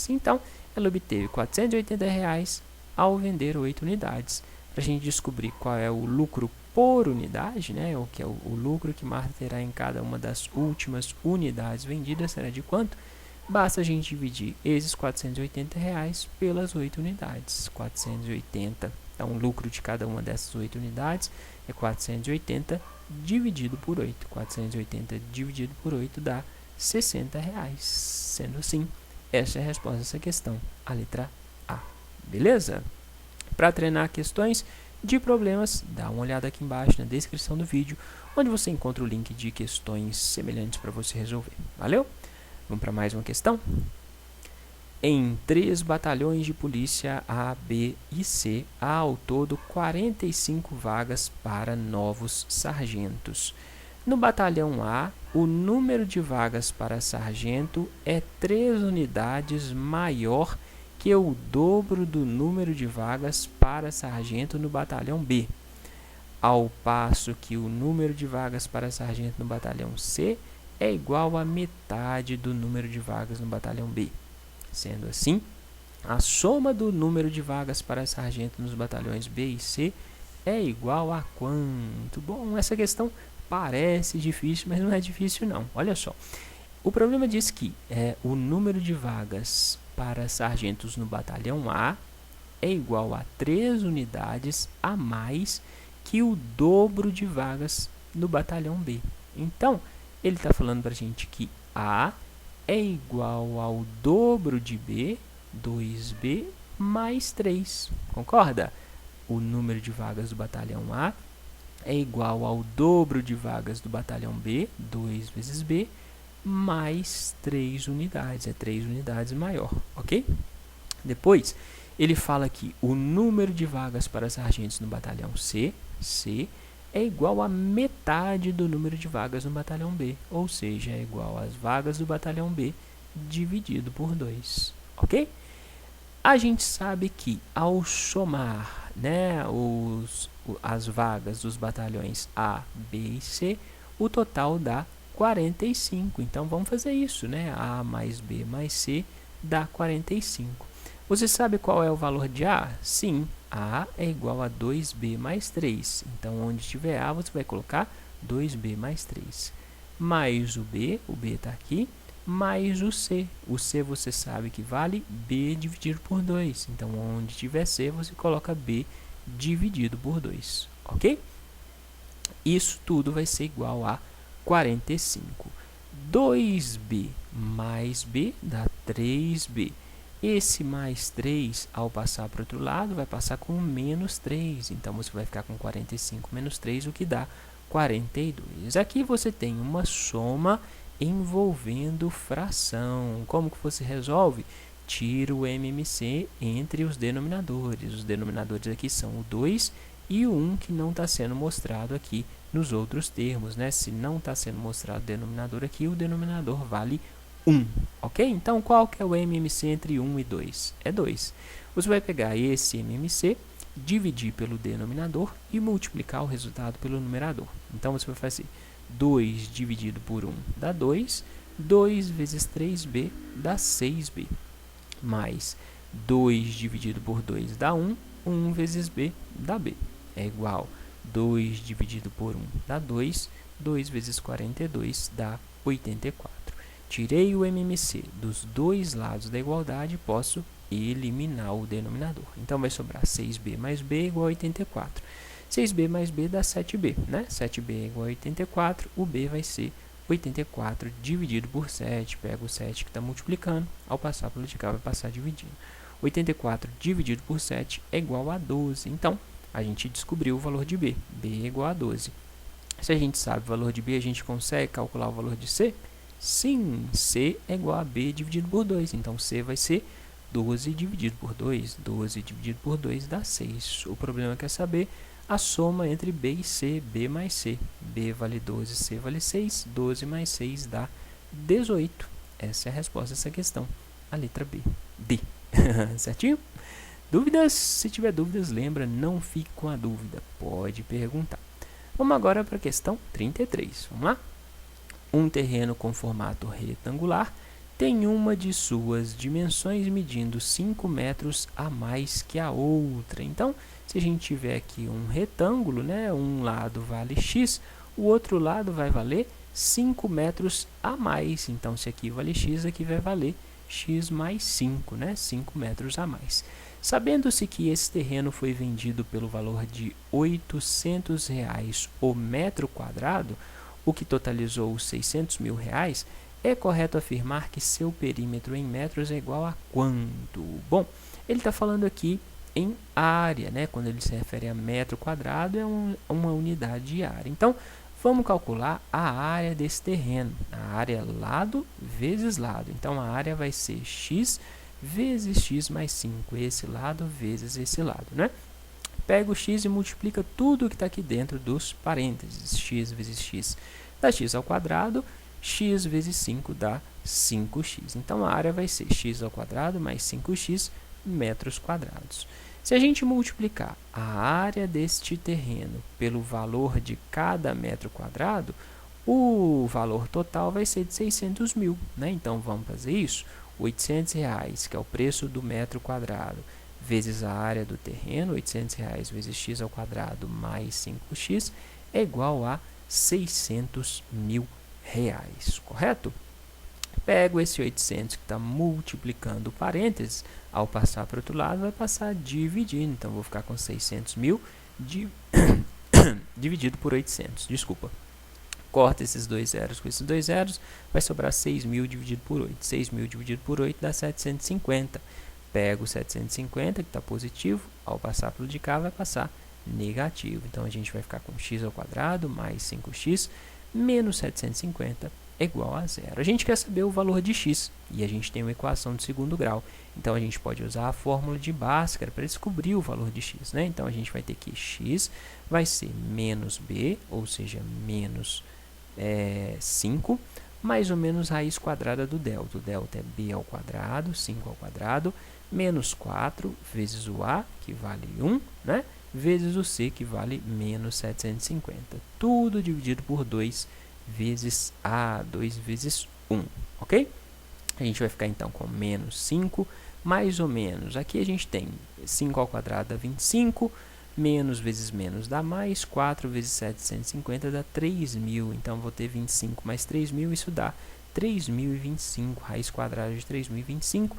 Então, ela obteve R$ 480 ao vender 8 unidades. Para a gente descobrir qual é o lucro por unidade, né, o que é o lucro que Marta terá em cada uma das últimas unidades vendidas, será de quanto? Basta a gente dividir esses R$ 480 pelas 8 unidades. 480, então o lucro de cada uma dessas 8 unidades é 480 dividido por 8. 480 dividido por 8 dá R$ 60. Sendo assim, essa é a resposta dessa questão, a letra A. Beleza? Para treinar questões de problemas, dá uma olhada aqui embaixo na descrição do vídeo, onde você encontra o link de questões semelhantes para você resolver. Valeu? Vamos para mais uma questão? Em 3 batalhões de polícia A, B e C, há ao todo 45 vagas para novos sargentos. No batalhão A, o número de vagas para sargento é 3 unidades maior que o dobro do número de vagas para sargento no batalhão B, ao passo que o número de vagas para sargento no batalhão C é igual a metade do número de vagas no batalhão B. Sendo assim, a soma do número de vagas para sargento nos batalhões B e C é igual a quanto? Bom, essa questão parece difícil, mas não é difícil não. Olha só, o problema diz que o número de vagas para sargentos no batalhão A é igual a 3 unidades a mais que o dobro de vagas no batalhão B. Então, ele está falando para a gente que A é igual ao dobro de B, 2B, mais 3. Concorda? O número de vagas do batalhão A é igual ao dobro de vagas do batalhão B, 2 vezes B, mais 3 unidades. É 3 unidades maior, ok? Depois, ele fala que o número de vagas para sargentos no batalhão C, é igual a metade do número de vagas no batalhão B, ou seja, é igual às vagas do batalhão B dividido por 2, ok? A gente sabe que ao somar, né, as vagas dos batalhões A, B e C, o total dá 45. Então, vamos fazer isso, né? A mais B mais C dá 45. Você sabe qual é o valor de A? Sim, A é igual a 2B mais 3. Então, onde tiver A, você vai colocar 2B mais 3. Mais o B está aqui, mais o C. O C você sabe que vale B dividido por 2. Então, onde tiver C, você coloca B dividido por 2. Ok? Isso tudo vai ser igual a 45. 2B mais B dá 3B. Esse mais 3, ao passar para o outro lado, vai passar com menos 3. Então, você vai ficar com 45 menos 3, o que dá 42. Aqui você tem uma soma envolvendo fração. Como que você resolve? Tira o MMC entre os denominadores. Os denominadores aqui são o 2 e o 1, que não está sendo mostrado aqui nos outros termos, né? Se não está sendo mostrado o denominador aqui, o denominador vale 1, ok? Então, qual que é o MMC entre 1 e 2? É 2. Você vai pegar esse MMC, dividir pelo denominador e multiplicar o resultado pelo numerador. Então, você vai fazer 2 dividido por 1 dá 2, 2 vezes 3b dá 6b, mais 2 dividido por 2 dá 1, 1 vezes b dá b, é igual 2 dividido por 1 dá 2, 2 vezes 42 dá 84. Tirei o MMC dos dois lados da igualdade, posso eliminar o denominador. Então, vai sobrar 6b mais b igual a 84. 6b mais b dá 7b, né? 7b é igual a 84, o b vai ser 84 dividido por 7. Pega o 7 que está multiplicando, ao passar pelo de cá vai passar dividindo. 84 dividido por 7 é igual a 12. Então, a gente descobriu o valor de b. b é igual a 12. Se a gente sabe o valor de b, a gente consegue calcular o valor de c? Sim, c é igual a b dividido por 2. Então, c vai ser 12 dividido por 2. 12 dividido por 2 dá 6. O problema é saber a soma entre b e c, b mais c. b vale 12, c vale 6. 12 mais 6 dá 18. Essa é a resposta dessa questão. A letra B. D. Certinho? Dúvidas? Se tiver dúvidas, lembra, não fique com a dúvida. Pode perguntar. Vamos agora para a questão 33. Vamos lá? Um terreno com formato retangular tem uma de suas dimensões medindo 5 metros a mais que a outra. Então, se a gente tiver aqui um retângulo, né, um lado vale x, o outro lado vai valer 5 metros a mais. Então, se aqui vale x, aqui vai valer x mais 5, né, 5 metros a mais. Sabendo-se que esse terreno foi vendido pelo valor de R$ 800 o metro quadrado, o que totalizou R$ 600 mil, é correto afirmar que seu perímetro em metros é igual a quanto? Bom, ele está falando aqui em área, né? Quando ele se refere a metro quadrado, é uma unidade de área. Então, vamos calcular a área desse terreno. A área lado vezes lado. Então, a área vai ser x vezes x mais 5. Esse lado vezes esse lado, né? Pega o x e multiplica tudo que está aqui dentro dos parênteses. X vezes x dá x ao quadrado. X vezes 5 dá 5x. Então, a área vai ser x ao quadrado mais 5x metros quadrados. Se a gente multiplicar a área deste terreno pelo valor de cada metro quadrado, o valor total vai ser de 600 mil, né? Então, vamos fazer isso. R$ 800, que é o preço do metro quadrado, vezes a área do terreno, R$ 800 vezes x ao quadrado mais 5x, é igual a 600 mil reais, correto? Pego esse 800 que está multiplicando parênteses, ao passar para o outro lado vai passar dividindo, então vou ficar com 600 mil dividido por 800, desculpa. Corta esses dois zeros com esses dois zeros, vai sobrar 6 mil dividido por 8. 6 mil dividido por 8 dá 750. Pego o 750, que está positivo, ao passar pelo de cá vai passar negativo. Então, a gente vai ficar com x ao quadrado mais 5x menos 750 é igual a zero. A gente quer saber o valor de x e a gente tem uma equação de segundo grau. Então, a gente pode usar a fórmula de Bhaskara para descobrir o valor de x, né? Então, a gente vai ter que x vai ser menos b, ou seja, menos 5, mais ou menos raiz quadrada do delta. O delta é b ao quadrado, 5 ao quadrado, menos 4 vezes o a, que vale 1, né? Vezes o c, que vale menos 750. Tudo dividido por 2 vezes a, 2 vezes 1, ok? A gente vai ficar, então, com menos 5, mais ou menos. Aqui a gente tem 5 ao quadrado dá 25, menos vezes menos dá mais, 4 vezes 750 dá 3.000. Então, vou ter 25 mais 3.000, isso dá 3.025, raiz quadrada de 3.025,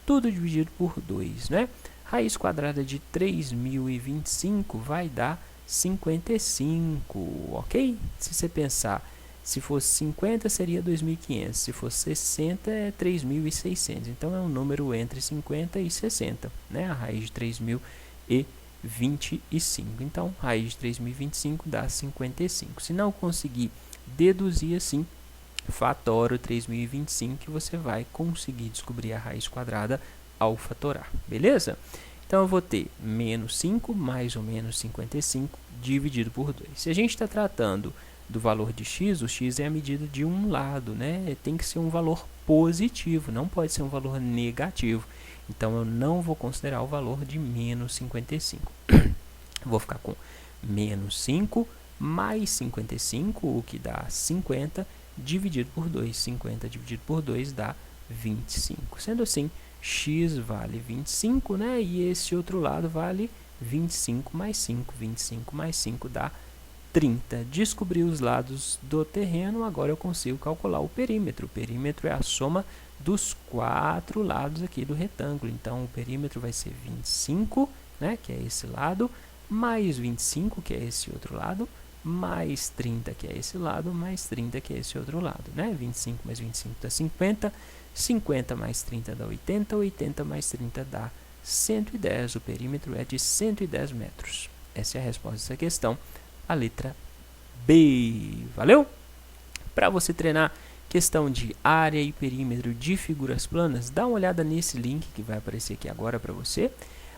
tudo dividido por 2, né? Raiz quadrada de 3.025 vai dar 55, ok? Se você pensar, se fosse 50 seria 2.500, se fosse 60 é 3.600. Então, é um número entre 50 e 60, né? A raiz de 3.025. Então, raiz de 3.025 dá 55. Se não conseguir deduzir assim, fatora o 3.025 que você vai conseguir descobrir a raiz quadrada ao fatorar, beleza? Então, eu vou ter menos 5 mais ou menos 55 dividido por 2. Se a gente está tratando do valor de x, o x é a medida de um lado, né? Tem que ser um valor positivo, não pode ser um valor negativo. Então, eu não vou considerar o valor de menos 55. Vou ficar com menos 5 mais 55, o que dá 50, dividido por 2. 50 dividido por 2 dá 25. Sendo assim, x vale 25, né? E esse outro lado vale 25 mais 5. 25 mais 5 dá 30. Descobri os lados do terreno, agora eu consigo calcular o perímetro. O perímetro é a soma dos 4 lados aqui do retângulo. Então, o perímetro vai ser 25, né, que é esse lado, mais 25, que é esse outro lado, mais 30, que é esse lado, mais 30, que é esse outro lado, né? 25 mais 25 dá 50, 50 mais 30 dá 80, 80 mais 30 dá 110. O perímetro é de 110 metros. Essa é a resposta dessa questão, a letra B. Valeu? Para você treinar questão de área e perímetro de figuras planas, dá uma olhada nesse link que vai aparecer aqui agora para você,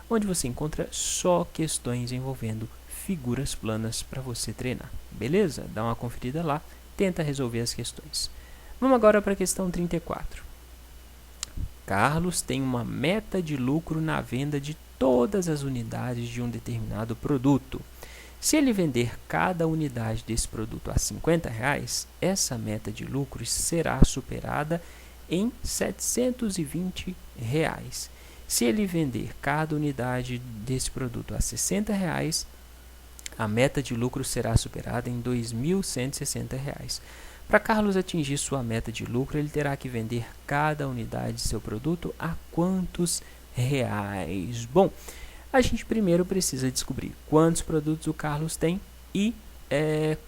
onde você encontra só questões envolvendo figuras planas para você treinar. Beleza? Dá uma conferida lá, tenta resolver as questões. Vamos agora para a questão 34. Carlos tem uma meta de lucro na venda de todas as unidades de um determinado produto. Se ele vender cada unidade desse produto a R$50, essa meta de lucro será superada em R$720. Se ele vender cada unidade desse produto a R$60, a meta de lucro será superada em R$2.160. Para Carlos atingir sua meta de lucro, ele terá que vender cada unidade de seu produto a quantos reais? Bom, a gente primeiro precisa descobrir quantos produtos o Carlos tem e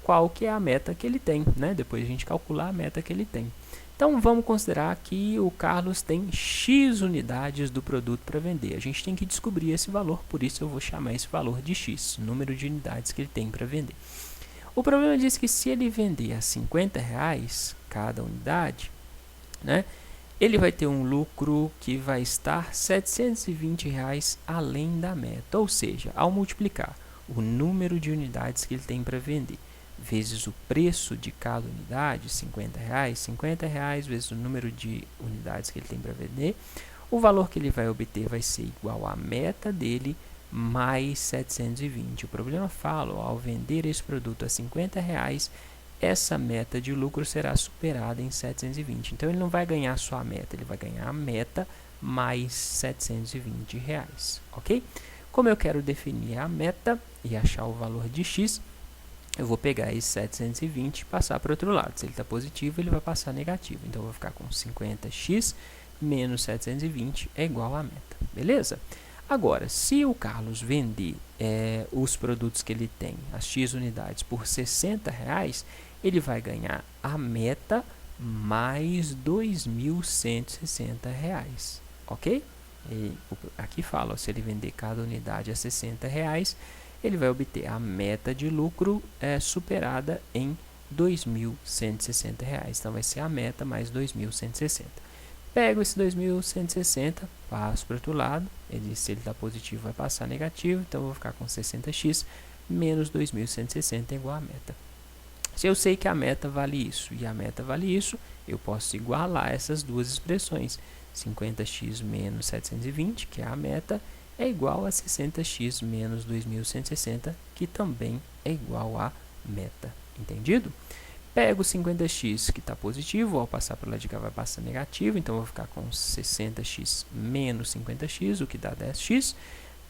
qual que é a meta que ele tem, né? Depois a gente calcular a meta que ele tem. Então, vamos considerar que o Carlos tem X unidades do produto para vender. A gente tem que descobrir esse valor, por isso eu vou chamar esse valor de X, número de unidades que ele tem para vender. O problema diz que se ele vender a R$50 cada unidade, né, ele vai ter um lucro que vai estar R$720 além da meta. Ou seja, ao multiplicar o número de unidades que ele tem para vender vezes o preço de cada unidade, R$50 vezes o número de unidades que ele tem para vender, o valor que ele vai obter vai ser igual à meta dele mais 720. O problema fala, ao vender esse produto a R$50, essa meta de lucro será superada em 720. Então, ele não vai ganhar só a meta, ele vai ganhar a meta mais R$720, ok? Como eu quero definir a meta e achar o valor de X, eu vou pegar esse 720 e passar para o outro lado. Se ele está positivo, ele vai passar negativo. Então, eu vou ficar com 50x menos 720 é igual à meta. Beleza? Agora, se o Carlos vender os produtos que ele tem, as X unidades, por R$60, ele vai ganhar a meta mais R$2.160. Ok? E aqui fala, se ele vender cada unidade a R$60, ele vai obter a meta de lucro superada em R$2.160. Então, vai ser a meta mais 2.160. Pego esse 2.160, passo para o outro lado. Se ele está positivo, vai passar negativo. Então, eu vou ficar com 60x menos 2.160 igual a meta. Se eu sei que a meta vale isso e a meta vale isso, eu posso igualar essas duas expressões. 50x menos 720, que é a meta, é igual a 60x menos 2.160, que também é igual a meta. Entendido? Pego 50x, que está positivo, ao passar para o lado de cá vai passar negativo, então eu vou ficar com 60x menos 50x, o que dá 10x.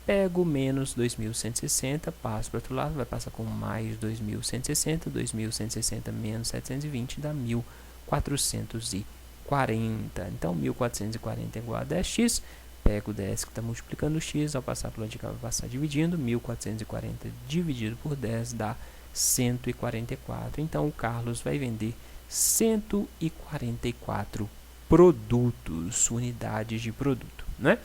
Pego menos 2.160, passo para o outro lado, vai passar com mais 2.160, 2.160 menos 720 dá 1.440. Então, 1.440 é igual a 10x. Pego o 10 que está multiplicando o x, ao passar para o lado de cá vai passar dividindo, 1.440 dividido por 10 dá 144. Então, o Carlos vai vender 144 produtos, unidades de produto, né?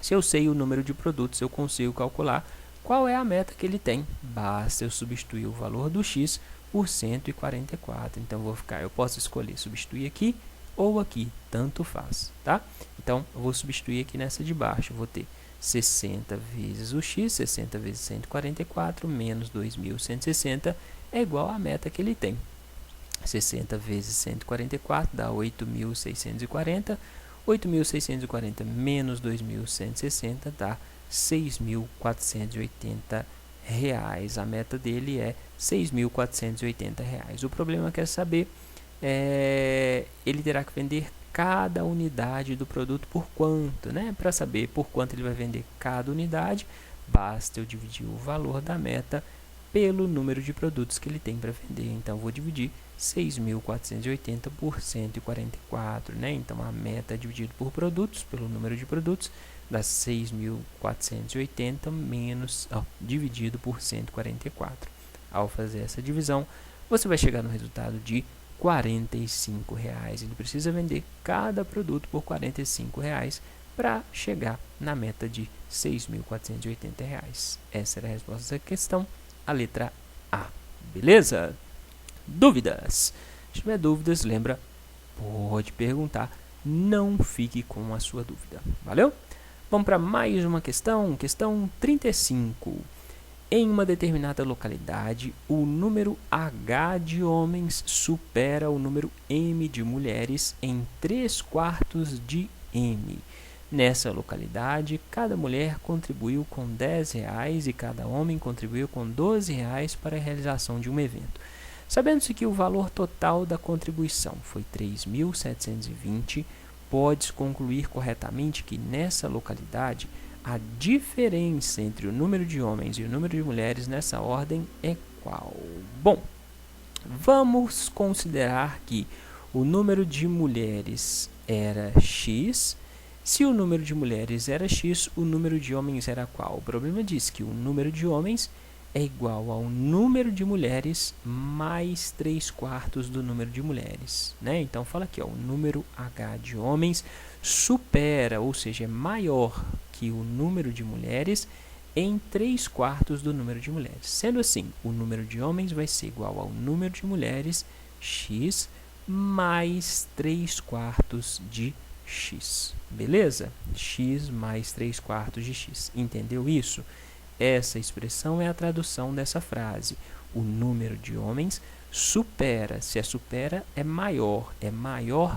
Se eu sei o número de produtos, eu consigo calcular qual é a meta que ele tem. Basta eu substituir o valor do x por 144. Então, eu posso escolher substituir aqui ou aqui, tanto faz, tá? Então, eu vou substituir aqui nessa de baixo. Eu vou ter 60 vezes o x, 60 vezes 144, menos 2.160, é igual à meta que ele tem. 60 vezes 144 dá 8.640. 8.640 menos 2.160 dá 6.480 reais. A meta dele é 6.480 reais. O problema quer saber, ele terá que vender cada unidade do produto por quanto, né? Para saber por quanto ele vai vender cada unidade, basta eu dividir o valor da meta pelo número de produtos que ele tem para vender. Então, vou dividir 6.480 por 144, né? Então, a meta dividido por produtos, pelo número de produtos, dá 6.480 dividido por 144. Ao fazer essa divisão, você vai chegar no resultado de R$45. Ele precisa vender cada produto por R$45 para chegar na meta de R$6.480. Essa era a resposta dessa questão, a letra A. Beleza? Dúvidas? Se tiver dúvidas, lembra, pode perguntar. Não fique com a sua dúvida. Valeu? Vamos para mais uma questão. Questão 35. Em uma determinada localidade, o número H de homens supera o número M de mulheres em 3/4 de M. Nessa localidade, cada mulher contribuiu com R$10 e cada homem contribuiu com R$12 para a realização de um evento. Sabendo-se que o valor total da contribuição foi 3.720, pode-se concluir corretamente que nessa localidade a diferença entre o número de homens e o número de mulheres nessa ordem é qual? Bom, vamos considerar que o número de mulheres era x. Se o número de mulheres era x, o número de homens era qual? O problema diz que o número de homens é igual ao número de mulheres mais 3/4 do número de mulheres, né? Então, fala aqui, ó, o número H de homens supera, ou seja, é maior que o número de mulheres em 3/4 do número de mulheres. Sendo assim, o número de homens vai ser igual ao número de mulheres, x, mais 3/4 de x. Beleza? X mais 3/4 de x. Entendeu isso? Essa expressão é a tradução dessa frase. O número de homens supera. Se é supera, é maior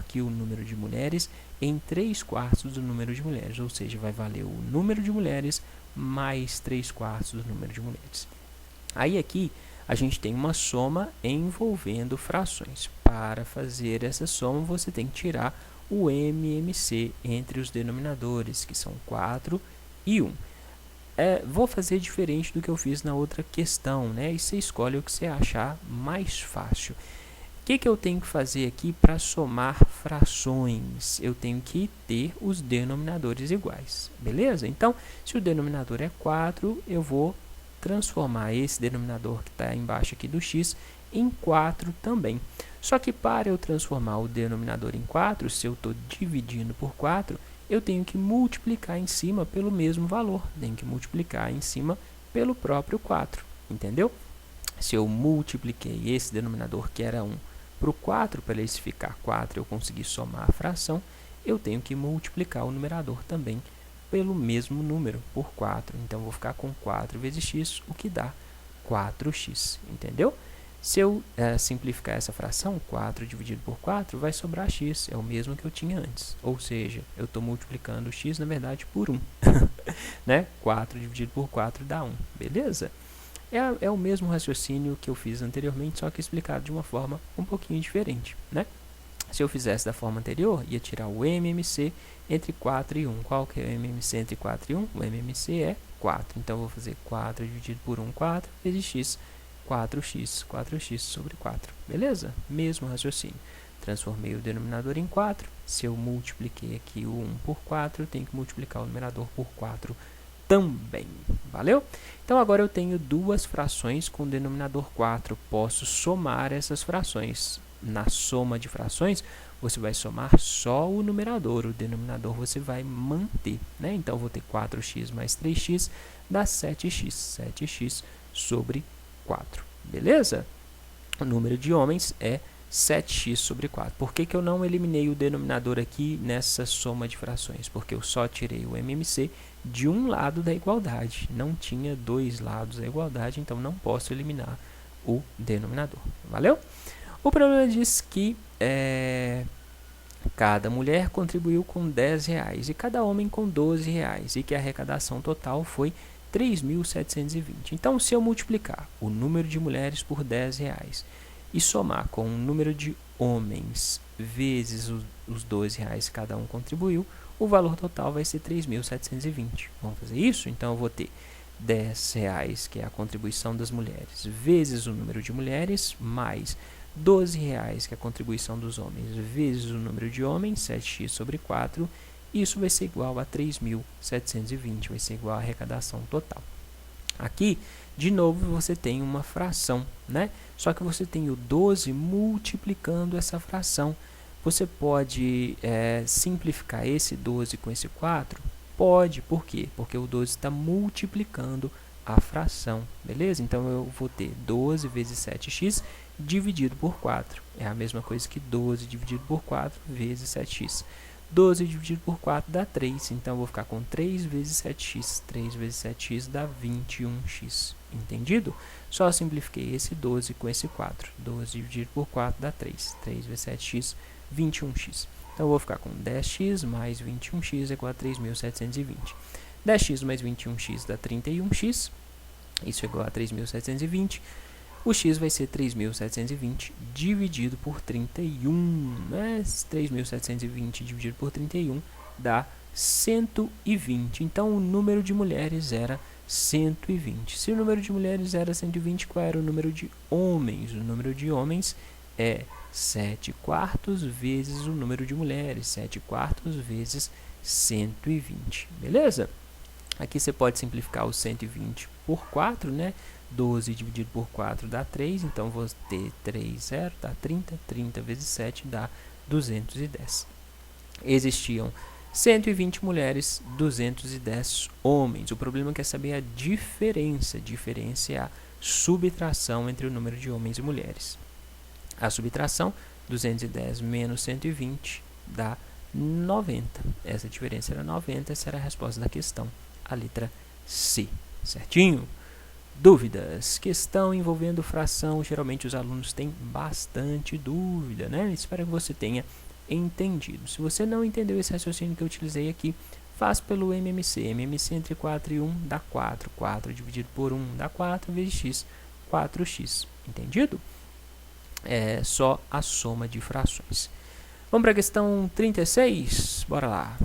que o número de mulheres em 3/4 do número de mulheres. Ou seja, vai valer o número de mulheres mais 3/4 do número de mulheres. Aí aqui a gente tem uma soma envolvendo frações. Para fazer essa soma, você tem que tirar o MMC entre os denominadores, que são 4 e 1. Vou fazer diferente do que eu fiz na outra questão, né? E você escolhe o que você achar mais fácil. O que eu tenho que fazer aqui para somar frações? Eu tenho que ter os denominadores iguais, beleza? Então, se o denominador é 4, eu vou transformar esse denominador que está embaixo aqui do x em 4 também. Só que para eu transformar o denominador em 4, se eu estou dividindo por 4, eu tenho que multiplicar em cima pelo mesmo valor. Tenho que multiplicar em cima pelo próprio 4, entendeu? Se eu multipliquei esse denominador, que era 1, para o 4, para ele ficar 4, eu conseguir somar a fração, eu tenho que multiplicar o numerador também pelo mesmo número, por 4. Então, eu vou ficar com 4 vezes x, o que dá 4x, entendeu? Se eu simplificar essa fração, 4 dividido por 4, vai sobrar x, é o mesmo que eu tinha antes. Ou seja, eu estou multiplicando x, na verdade, por 1. Né? 4 dividido por 4 dá 1, beleza? É o mesmo raciocínio que eu fiz anteriormente, só que explicado de uma forma um pouquinho diferente, né? Se eu fizesse da forma anterior, ia tirar o MMC entre 4 e 1. Qual que é o MMC entre 4 e 1? O MMC é 4. Então, eu vou fazer 4 dividido por 1, 4, vezes x. 4x sobre 4, beleza? Mesmo raciocínio. Transformei o denominador em 4. Se eu multipliquei aqui o 1 por 4, eu tenho que multiplicar o numerador por 4 também. Valeu? Então, agora eu tenho duas frações com denominador 4. Posso somar essas frações. Na soma de frações, você vai somar só o numerador. O denominador você vai manter, né? Então, eu vou ter 4x mais 3x dá 7x. 7x sobre 4, beleza? O número de homens é 7x sobre 4. Por que eu não eliminei o denominador aqui nessa soma de frações? Porque eu só tirei o MMC de um lado da igualdade. Não tinha dois lados da igualdade, então não posso eliminar o denominador. Valeu? O problema diz que cada mulher contribuiu com R$10 e cada homem com R$12 e que a arrecadação total foi 3.720. Então, se eu multiplicar o número de mulheres por R$10 e somar com o número de homens vezes os R$12 que cada um contribuiu, o valor total vai ser 3.720. Vamos fazer isso? Então, eu vou ter R$10, que é a contribuição das mulheres, vezes o número de mulheres, mais R$12, que é a contribuição dos homens, vezes o número de homens, 7x sobre 4, isso vai ser igual a 3.720, vai ser igual à arrecadação total. Aqui, de novo, você tem uma fração, né? Só que você tem o 12 multiplicando essa fração. Você pode simplificar esse 12 com esse 4? Pode, por quê? Porque o 12 está multiplicando a fração, beleza? Então, eu vou ter 12 vezes 7x dividido por 4. É a mesma coisa que 12 dividido por 4 vezes 7x. 12 dividido por 4 dá 3, então eu vou ficar com 3 vezes 7x. 3 vezes 7x dá 21x. Entendido? Só simplifiquei esse 12 com esse 4. 12 dividido por 4 dá 3. 3 vezes 7x, 21x. Então, eu vou ficar com 10x mais 21x é igual a 3.720. 10x mais 21x dá 31x. Isso é igual a 3.720. O x vai ser 3.720 dividido por 31. 3.720 dividido por 31 dá 120. Então, o número de mulheres era 120. Se o número de mulheres era 120, qual era o número de homens? O número de homens é 7/4 vezes o número de mulheres. 7/4 vezes 120. Beleza? Aqui você pode simplificar o 120 por 4, né? 12 dividido por 4 dá 3, então vou ter 3, 0, dá 30. 30 vezes 7 dá 210. Existiam 120 mulheres, 210 homens. O problema é saber a diferença. A diferença é a subtração entre o número de homens e mulheres. A subtração, 210 menos 120 dá 90. Essa diferença era 90, essa era a resposta da questão, a letra C. Certinho? Dúvidas? Questão envolvendo fração, geralmente os alunos têm bastante dúvida, né? Espero que você tenha entendido. Se você não entendeu esse raciocínio que eu utilizei aqui, faz pelo MMC. MMC entre 4 e 1 dá 4. 4 dividido por 1 dá 4 vezes x, 4x. Entendido? É só a soma de frações. Vamos para a questão 36? Bora lá.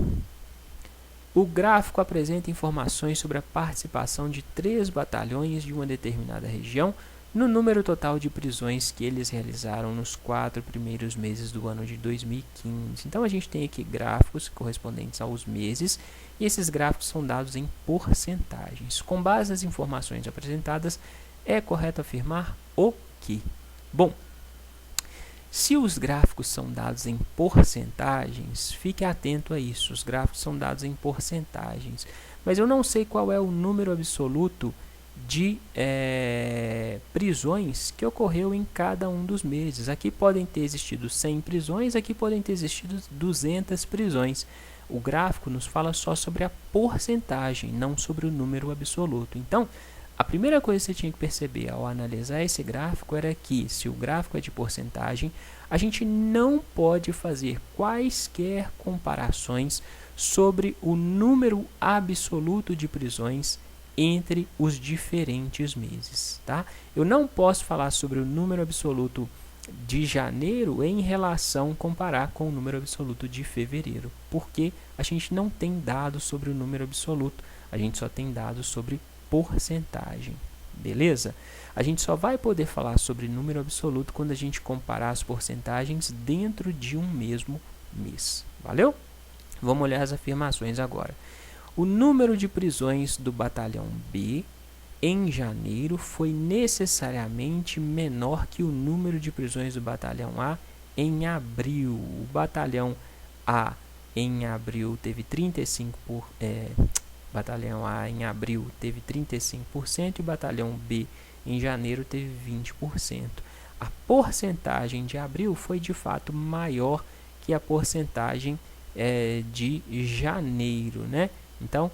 O gráfico apresenta informações sobre a participação de 3 batalhões de uma determinada região no número total de prisões que eles realizaram nos 4 primeiros meses do ano de 2015. Então, a gente tem aqui gráficos correspondentes aos meses e esses gráficos são dados em porcentagens. Com base nas informações apresentadas, é correto afirmar o que? Bom, se os gráficos são dados em porcentagens, fique atento a isso. Os gráficos são dados em porcentagens. Mas eu não sei qual é o número absoluto de prisões que ocorreu em cada um dos meses. Aqui podem ter existido 100 prisões, aqui podem ter existido 200 prisões. O gráfico nos fala só sobre a porcentagem, não sobre o número absoluto. Então, a primeira coisa que você tinha que perceber ao analisar esse gráfico era que, se o gráfico é de porcentagem, a gente não pode fazer quaisquer comparações sobre o número absoluto de prisões entre os diferentes meses, tá? Eu não posso falar sobre o número absoluto de janeiro em relação comparar com o número absoluto de fevereiro, porque a gente não tem dados sobre o número absoluto, a gente só tem dados sobre porcentagem, beleza? A gente só vai poder falar sobre número absoluto quando a gente comparar as porcentagens dentro de um mesmo mês, valeu? Vamos olhar as afirmações agora. O número de prisões do batalhão B em janeiro foi necessariamente menor que o número de prisões do batalhão A em abril. O batalhão A em abril teve 35%, batalhão A em abril teve 35% e o batalhão B em janeiro teve 20%. A porcentagem de abril foi de fato maior que a porcentagem de janeiro, né? Então,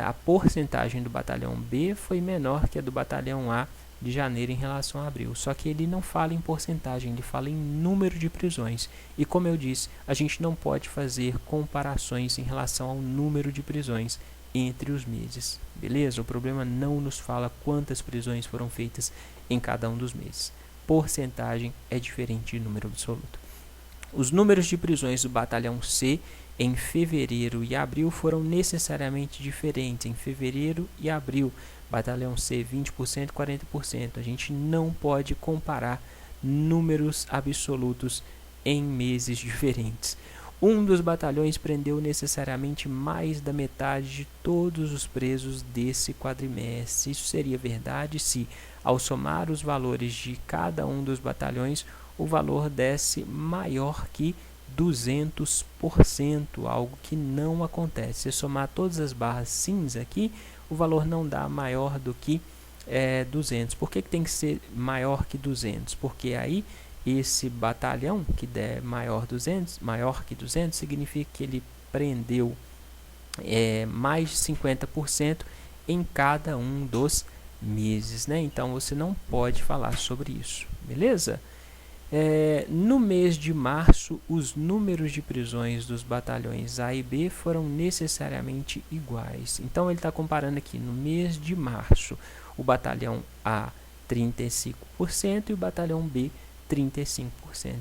a porcentagem do batalhão B foi menor que a do batalhão A de janeiro em relação a abril. Só que ele não fala em porcentagem, ele fala em número de prisões. E como eu disse, a gente não pode fazer comparações em relação ao número de prisões entre os meses, beleza? O problema não nos fala quantas prisões foram feitas em cada um dos meses. Porcentagem é diferente de número absoluto. Os números de prisões do batalhão C em fevereiro e abril foram necessariamente diferentes. Em fevereiro e abril, batalhão C 20%, 40%. A gente não pode comparar números absolutos em meses diferentes. Um dos batalhões prendeu necessariamente mais da metade de todos os presos desse quadrimestre. Isso seria verdade se, ao somar os valores de cada um dos batalhões, o valor desse maior que 200%, algo que não acontece. Se somar todas as barras cinza aqui, o valor não dá maior do que 200. Por que tem que ser maior que 200? Porque aí esse batalhão que der maior que 200 significa que ele prendeu mais de 50% em cada um dos meses, né? Então você não pode falar sobre isso, beleza? No mês de março, os números de prisões dos batalhões A e B foram necessariamente iguais. Então ele está comparando aqui no mês de março o batalhão A 35% e o batalhão B 35%.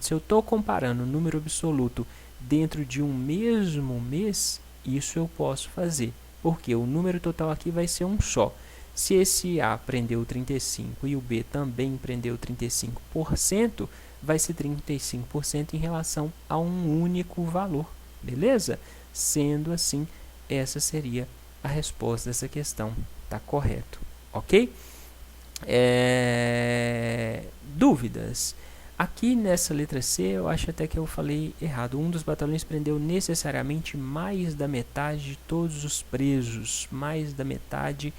Se eu estou comparando o número absoluto dentro de um mesmo mês, isso eu posso fazer, porque o número total aqui vai ser um só. Se esse A prendeu 35% e o B também prendeu 35%, vai ser 35% em relação a um único valor, beleza? Sendo assim, essa seria a resposta dessa questão, tá correto, ok? Dúvidas? Aqui nessa letra C, eu acho até que eu falei errado. Um dos batalhões prendeu necessariamente mais da metade de todos os presos. Mais da metade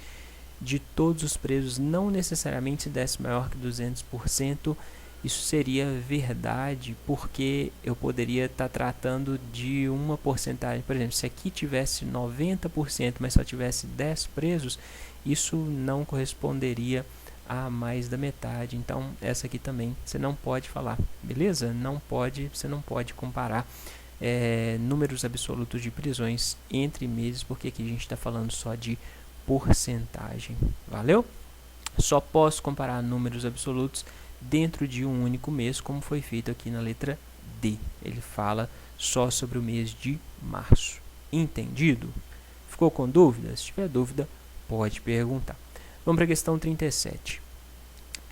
de todos os presos, não necessariamente se desse maior que 200%. Isso seria verdade, porque eu poderia estar tratando de uma porcentagem. Por exemplo, se aqui tivesse 90%, mas só tivesse 10 presos, isso não corresponderia a mais da metade. Então essa aqui também você não pode falar, beleza? Você não pode comparar números absolutos de prisões entre meses, porque aqui a gente está falando só de porcentagem, valeu? Só posso comparar números absolutos dentro de um único mês, como foi feito aqui na letra D. Ele fala só sobre o mês de março. Entendido? Ficou com dúvidas? Se tiver dúvida, pode perguntar. Vamos para a questão 37.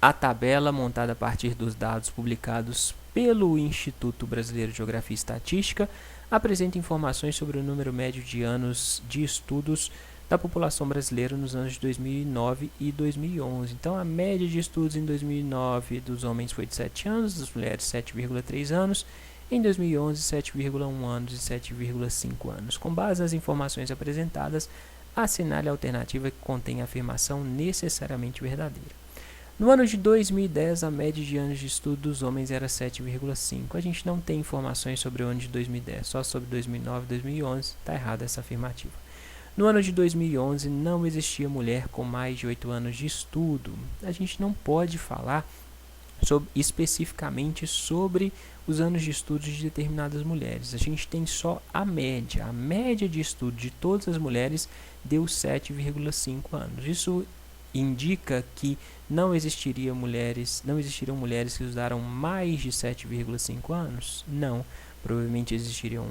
A tabela montada a partir dos dados publicados pelo Instituto Brasileiro de Geografia e Estatística apresenta informações sobre o número médio de anos de estudos da população brasileira nos anos de 2009 e 2011. Então, a média de estudos em 2009 dos homens foi de 7 anos, das mulheres 7,3 anos, em 2011 7,1 anos e 7,5 anos. Com base nas informações apresentadas, assinale a alternativa que contém a afirmação necessariamente verdadeira. No ano de 2010, a média de anos de estudo dos homens era 7,5. A gente não tem informações sobre o ano de 2010, só sobre 2009 e 2011. Está errada essa afirmativa. No ano de 2011, não existia mulher com mais de 8 anos de estudo. A gente não pode falar especificamente sobre os anos de estudo de determinadas mulheres. A gente tem só a média. A média de estudo de todas as mulheres deu 7,5 anos. Isso indica que não existiriam mulheres que estudaram mais de 7,5 anos? Não. Provavelmente existiriam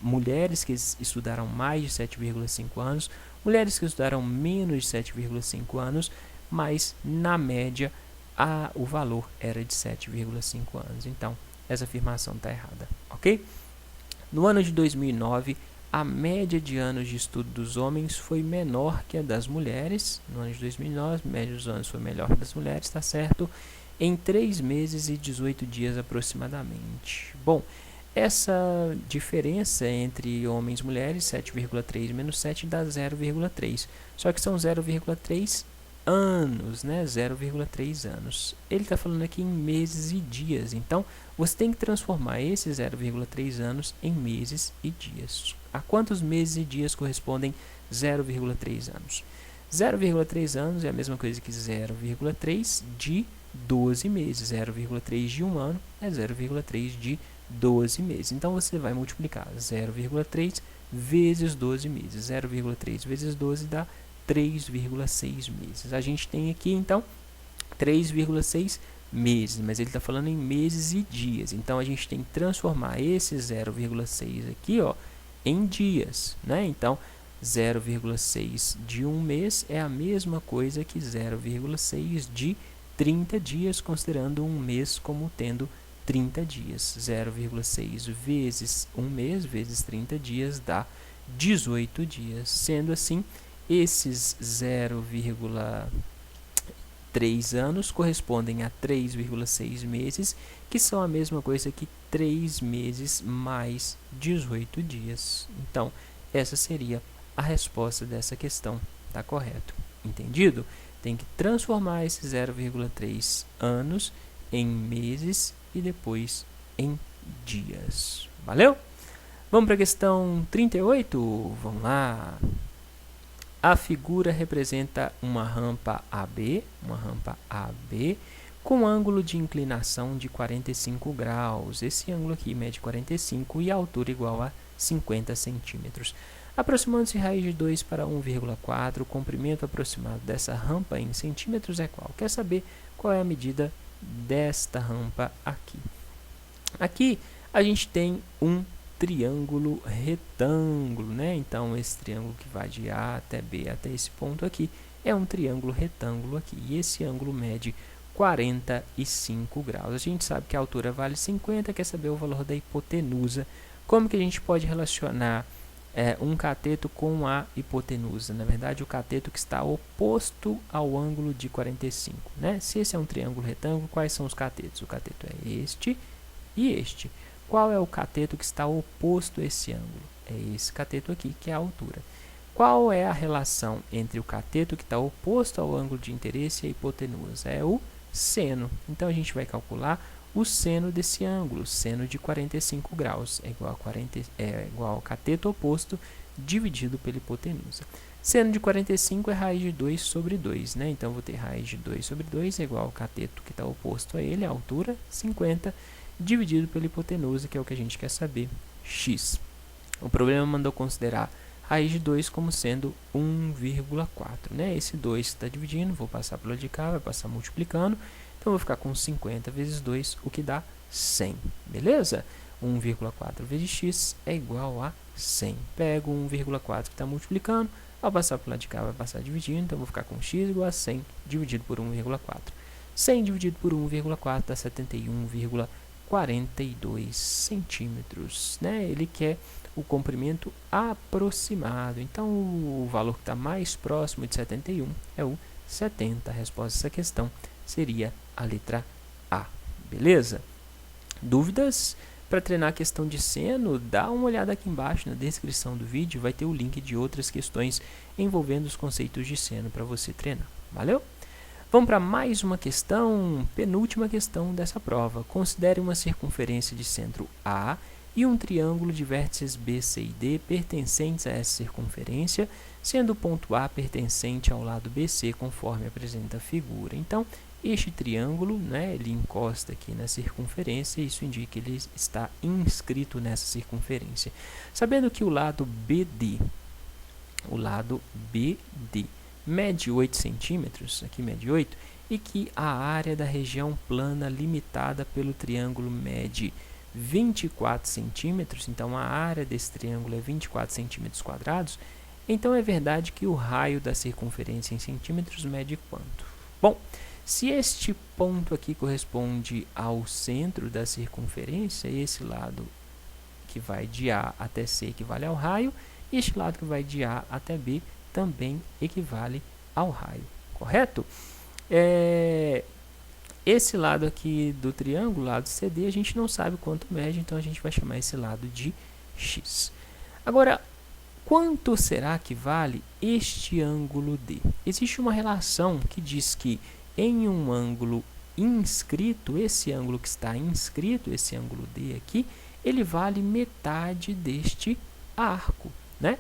mulheres que estudaram mais de 7,5 anos, mulheres que estudaram menos de 7,5 anos, mas na média o valor era de 7,5 anos. Então, essa afirmação está errada, ok? No ano de 2009, a média de anos de estudo dos homens foi menor que a das mulheres. No ano de 2009, a média dos anos foi melhor que a das mulheres, está certo? Em 3 meses e 18 dias aproximadamente. Bom, essa diferença entre homens e mulheres, 7,3 menos 7 dá 0,3. Só que são 0,3 anos, né? 0,3 anos. Ele está falando aqui em meses e dias. Então, você tem que transformar esses 0,3 anos em meses e dias. A quantos meses e dias correspondem 0,3 anos? 0,3 anos é a mesma coisa que 0,3 de 12 meses. 0,3 de um ano é 0,3 de 12 meses. Então, você vai multiplicar 0,3 vezes 12 meses. 0,3 vezes 12 dá 3,6 meses. A gente tem aqui, então, 3,6 meses, mas ele está falando em meses e dias. Então, a gente tem que transformar esse 0,6 aqui, ó, em dias, né? Então, 0,6 de um mês é a mesma coisa que 0,6 de 30 dias, considerando um mês como tendo 30 dias. 0,6 vezes um mês, vezes 30 dias, dá 18 dias. Sendo assim, esses 0,3 anos correspondem a 3,6 meses, que são a mesma coisa que 3 meses mais 18 dias. Então, essa seria a resposta dessa questão. Tá correto? Entendido? Tem que transformar esses 0,3 anos em meses e depois em dias. Valeu? Vamos para a questão 38? Vamos lá. A figura representa uma rampa AB, com ângulo de inclinação de 45 graus. Esse ângulo aqui mede 45 e a altura igual a 50 centímetros. Aproximando-se raiz de 2 para 1,4, o comprimento aproximado dessa rampa em centímetros é qual? Quer saber qual é a medida desta rampa aqui? Aqui a gente tem um triângulo retângulo, né? Então, esse triângulo que vai de A até B até esse ponto aqui é um triângulo retângulo aqui. E esse ângulo mede 45 graus. A gente sabe que a altura vale 50, quer saber o valor da hipotenusa. Como que a gente pode relacionar um cateto com a hipotenusa? Na verdade, o cateto que está oposto ao ângulo de 45. Né? Se esse é um triângulo retângulo, quais são os catetos? O cateto é este e este. Qual é o cateto que está oposto a esse ângulo? É esse cateto aqui, que é a altura. Qual é a relação entre o cateto que está oposto ao ângulo de interesse e a hipotenusa? É o seno. Então, a gente vai calcular o seno desse ângulo. Seno de 45 graus é igual ao cateto oposto dividido pela hipotenusa. Seno de 45 é raiz de 2 sobre 2. Né? Então, vou ter raiz de 2 sobre 2 é igual ao cateto que está oposto a ele, a altura, 50, dividido pela hipotenusa, que é o que a gente quer saber, x. O problema mandou considerar raiz de 2 como sendo 1,4. Né? Esse 2 está dividindo, vou passar para o lado de cá, vai passar multiplicando. Então, vou ficar com 50 vezes 2, o que dá 100. Beleza? 1,4 vezes x é igual a 100. Pego 1,4 que está multiplicando, ao passar para o lado de cá, vai passar dividindo. Então, vou ficar com x igual a 100 dividido por 1,4. 100 dividido por 1,4 dá 71,42 centímetros. Né? Ele quer o comprimento aproximado. Então, o valor que está mais próximo de 71 é o 70. A resposta dessa questão seria a letra A. Beleza? Dúvidas? Para treinar a questão de seno, dá uma olhada aqui embaixo na descrição do vídeo. Vai ter o link de outras questões envolvendo os conceitos de seno para você treinar. Valeu? Vamos para mais uma questão, penúltima questão dessa prova. Considere uma circunferência de centro A e um triângulo de vértices B, C e D pertencentes a essa circunferência, sendo o ponto A pertencente ao lado BC, conforme apresenta a figura. Então, este triângulo, né, ele encosta aqui na circunferência, isso indica que ele está inscrito nessa circunferência. Sabendo que o lado BD mede 8 centímetros, aqui mede 8, e que a área da região plana limitada pelo triângulo mede 24 centímetros, então a área desse triângulo é 24 centímetros quadrados, então é verdade que o raio da circunferência em centímetros mede quanto? Bom, se este ponto aqui corresponde ao centro da circunferência, esse lado que vai de A até C equivale ao raio, e este lado que vai de A até B também equivale ao raio, correto? Esse lado aqui do triângulo, lado CD, a gente não sabe quanto mede, então a gente vai chamar esse lado de x. Agora, quanto será que vale este ângulo D? Existe uma relação que diz que em um ângulo inscrito, esse ângulo que está inscrito, esse ângulo D aqui, ele vale metade deste arco, né?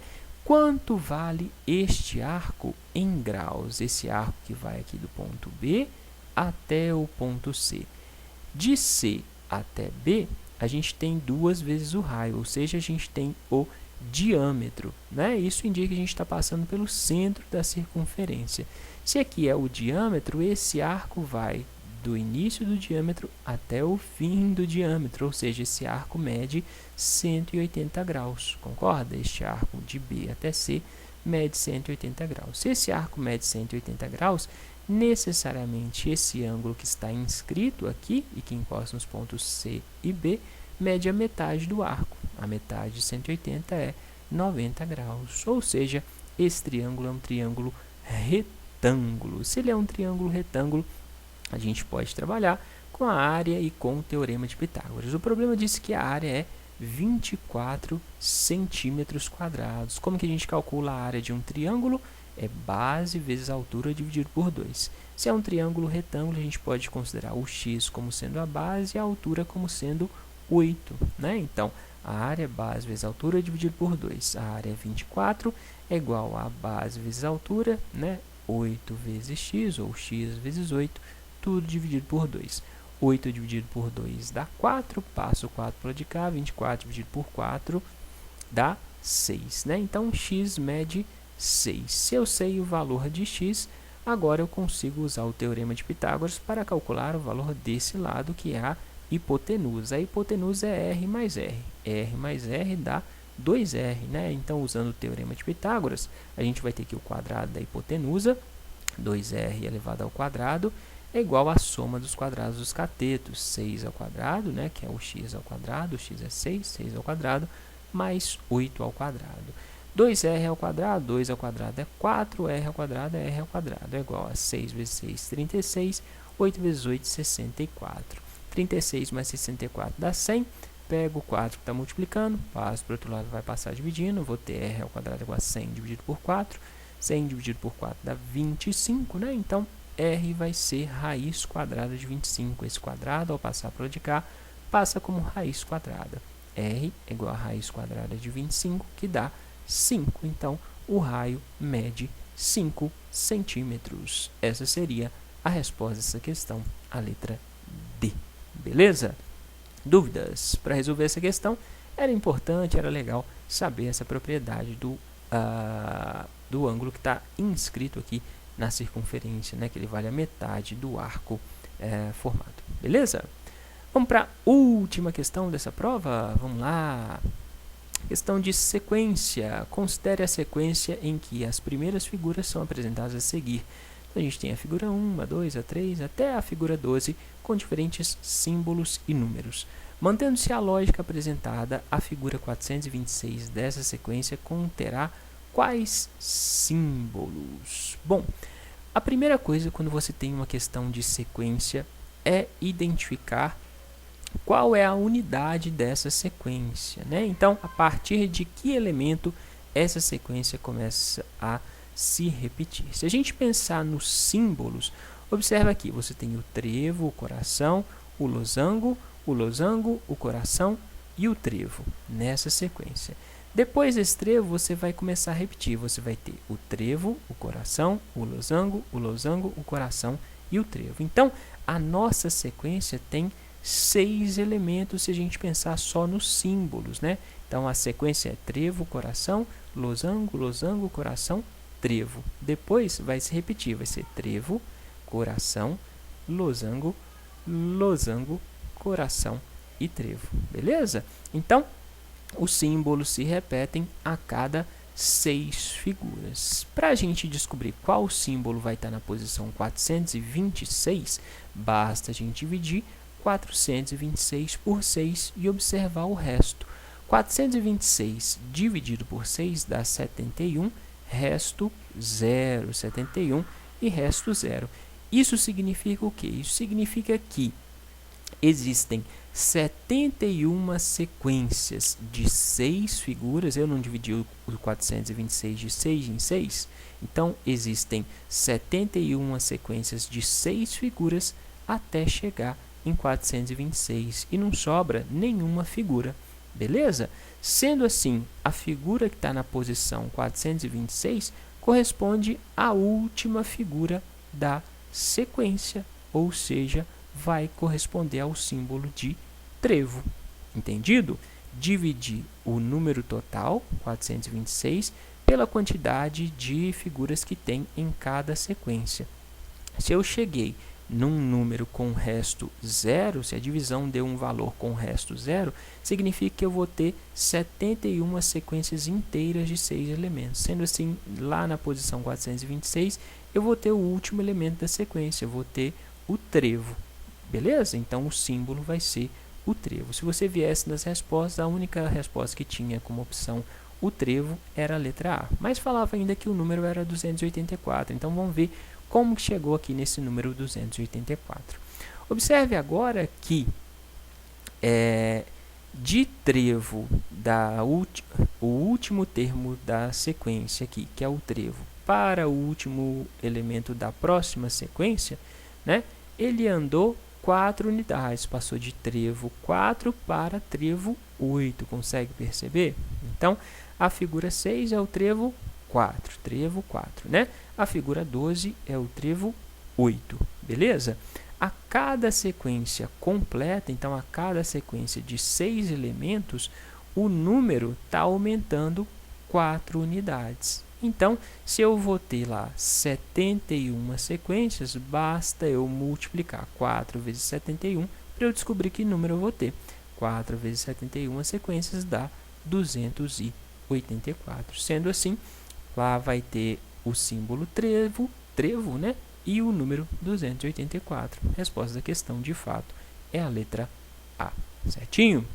quanto vale este arco em graus? Esse arco que vai aqui do ponto B até o ponto C. De C até B, a gente tem 2 vezes o raio, ou seja, a gente tem o diâmetro, né? Isso indica que a gente está passando pelo centro da circunferência. Se aqui é o diâmetro, esse arco vai do início do diâmetro até o fim do diâmetro, ou seja, esse arco mede 180 graus, concorda? Este arco de B até C mede 180 graus. Se esse arco mede 180 graus, necessariamente esse ângulo que está inscrito aqui e que encosta nos pontos C e B mede a metade do arco. A metade de 180 é 90 graus, ou seja, esse triângulo é um triângulo retângulo. Se ele é um triângulo retângulo, a gente pode trabalhar com a área e com o teorema de Pitágoras. O problema disso é que a área é 24 centímetros quadrados. Como que a gente calcula a área de um triângulo? É base vezes a altura dividido por 2. Se é um triângulo retângulo, a gente pode considerar o x como sendo a base e a altura como sendo 8. Né? Então, a área é base vezes a altura dividido por 2. A área é 24, é igual a base vezes a altura, né? 8 vezes x, ou x vezes 8, tudo dividido por 2. 8 dividido por 2 dá 4, passo o 4 para lá de cá, 24 dividido por 4 dá 6. Né? Então, x mede 6. Se eu sei o valor de x, agora eu consigo usar o teorema de Pitágoras para calcular o valor desse lado, que é a hipotenusa. A hipotenusa é R mais R. R mais R dá 2R. Né? Então, usando o teorema de Pitágoras, a gente vai ter que o quadrado da hipotenusa, 2R elevado ao quadrado, é igual à soma dos quadrados dos catetos. 6 ao quadrado, né, que é o x ao quadrado, o x é 6, 6 ao quadrado, mais 8 ao quadrado. 2r ao quadrado, 2 ao quadrado é 4, r ao quadrado é r ao quadrado, é igual a 6 vezes 6, 36, 8 vezes 8, 64. 36 mais 64 dá 100, pego o 4 que está multiplicando, passo para o outro lado, vai passar dividindo, vou ter r ao quadrado igual a 100 dividido por 4, 100 dividido por 4 dá 25, né? Então, r vai ser raiz quadrada de 25. Esse quadrado, ao passar para o de cá, passa como raiz quadrada. R é igual a raiz quadrada de 25, que dá 5. Então, o raio mede 5 centímetros. Essa seria a resposta dessa questão, a letra D. Beleza? Dúvidas? Para resolver essa questão, era importante, era legal saber essa propriedade do ângulo que está inscrito aqui na circunferência, né, que ele vale a metade do arco formado. Beleza? Vamos para a última questão dessa prova. Vamos lá. Questão de sequência. Considere a sequência em que as primeiras figuras são apresentadas a seguir. Então, a gente tem a figura 1, a 2, a 3, até a figura 12, com diferentes símbolos e números. Mantendo-se a lógica apresentada, a figura 426 dessa sequência conterá quais símbolos? Bom, a primeira coisa quando você tem uma questão de sequência é identificar qual é a unidade dessa sequência, né? Então, a partir de que elemento essa sequência começa a se repetir? Se a gente pensar nos símbolos, observa aqui, você tem o trevo, o coração, o losango, o coração e o trevo nessa sequência. Depois desse trevo, você vai começar a repetir. Você vai ter o trevo, o coração, o losango, o coração e o trevo. Então, a nossa sequência tem 6 elementos se a gente pensar só nos símbolos, né? Então, a sequência é trevo, coração, losango, coração, trevo. Depois vai se repetir, vai ser trevo, coração, losango, coração e trevo. Beleza? Então, os símbolos se repetem a cada 6 figuras. Para a gente descobrir qual símbolo vai estar na posição 426, basta a gente dividir 426 por 6 e observar o resto. 426 dividido por 6 dá 71, resto 0, 71 e resto 0. Isso significa o quê? Isso significa que existem 71 sequências de 6 figuras. Eu não dividi o 426 de 6 em 6. Então, existem 71 sequências de 6 figuras até chegar em 426. E não sobra nenhuma figura beleza? Sendo assim, a figura que está na posição 426 corresponde à última figura da sequência, ou seja, vai corresponder ao símbolo de trevo. Entendido? Dividir o número total, 426, pela quantidade de figuras que tem em cada sequência. Se eu cheguei num número com resto 0, se a divisão deu um valor com resto 0, significa que eu vou ter 71 sequências inteiras de 6 elementos. Sendo assim, lá na posição 426, eu vou ter o último elemento da sequência, eu vou ter o trevo. Beleza? Então, o símbolo vai ser o trevo. Se você viesse nas respostas, a única resposta que tinha como opção o trevo era a letra A. Mas falava ainda que o número era 284. Então, vamos ver como que chegou aqui nesse número 284. Observe agora que de trevo, o último termo da sequência aqui, que é o trevo, para o último elemento da próxima sequência, né, ele andou 4 unidades, passou de trevo 4 para trevo 8, consegue perceber? Então, a figura 6 é o trevo 4, né? A figura 12 é o trevo 8, beleza? A cada sequência completa, então a cada sequência de 6 elementos, o número está aumentando 4 unidades. Então, se eu vou ter lá 71 sequências, basta eu multiplicar 4 vezes 71 para eu descobrir que número eu vou ter. 4 vezes 71 sequências dá 284. Sendo assim, lá vai ter o símbolo trevo, né? E o número 284. A resposta da questão, de fato, é a letra A. Certinho?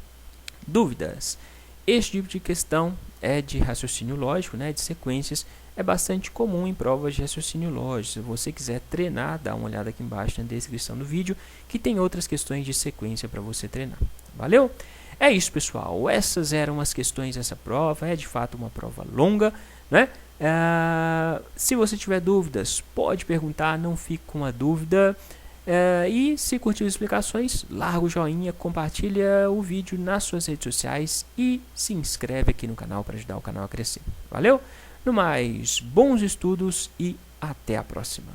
Dúvidas? Este tipo de questão é de raciocínio lógico, né, de sequências, é bastante comum em provas de raciocínio lógico. Se você quiser treinar, dá uma olhada aqui embaixo na descrição do vídeo, que tem outras questões de sequência para você treinar. Valeu? É isso, pessoal. Essas eram as questões dessa prova. É de fato uma prova longa, né? Se você tiver dúvidas, pode perguntar, não fique com a dúvida. E se curtiu as explicações, larga o joinha, compartilha o vídeo nas suas redes sociais e se inscreve aqui no canal para ajudar o canal a crescer. Valeu? No mais, bons estudos e até a próxima.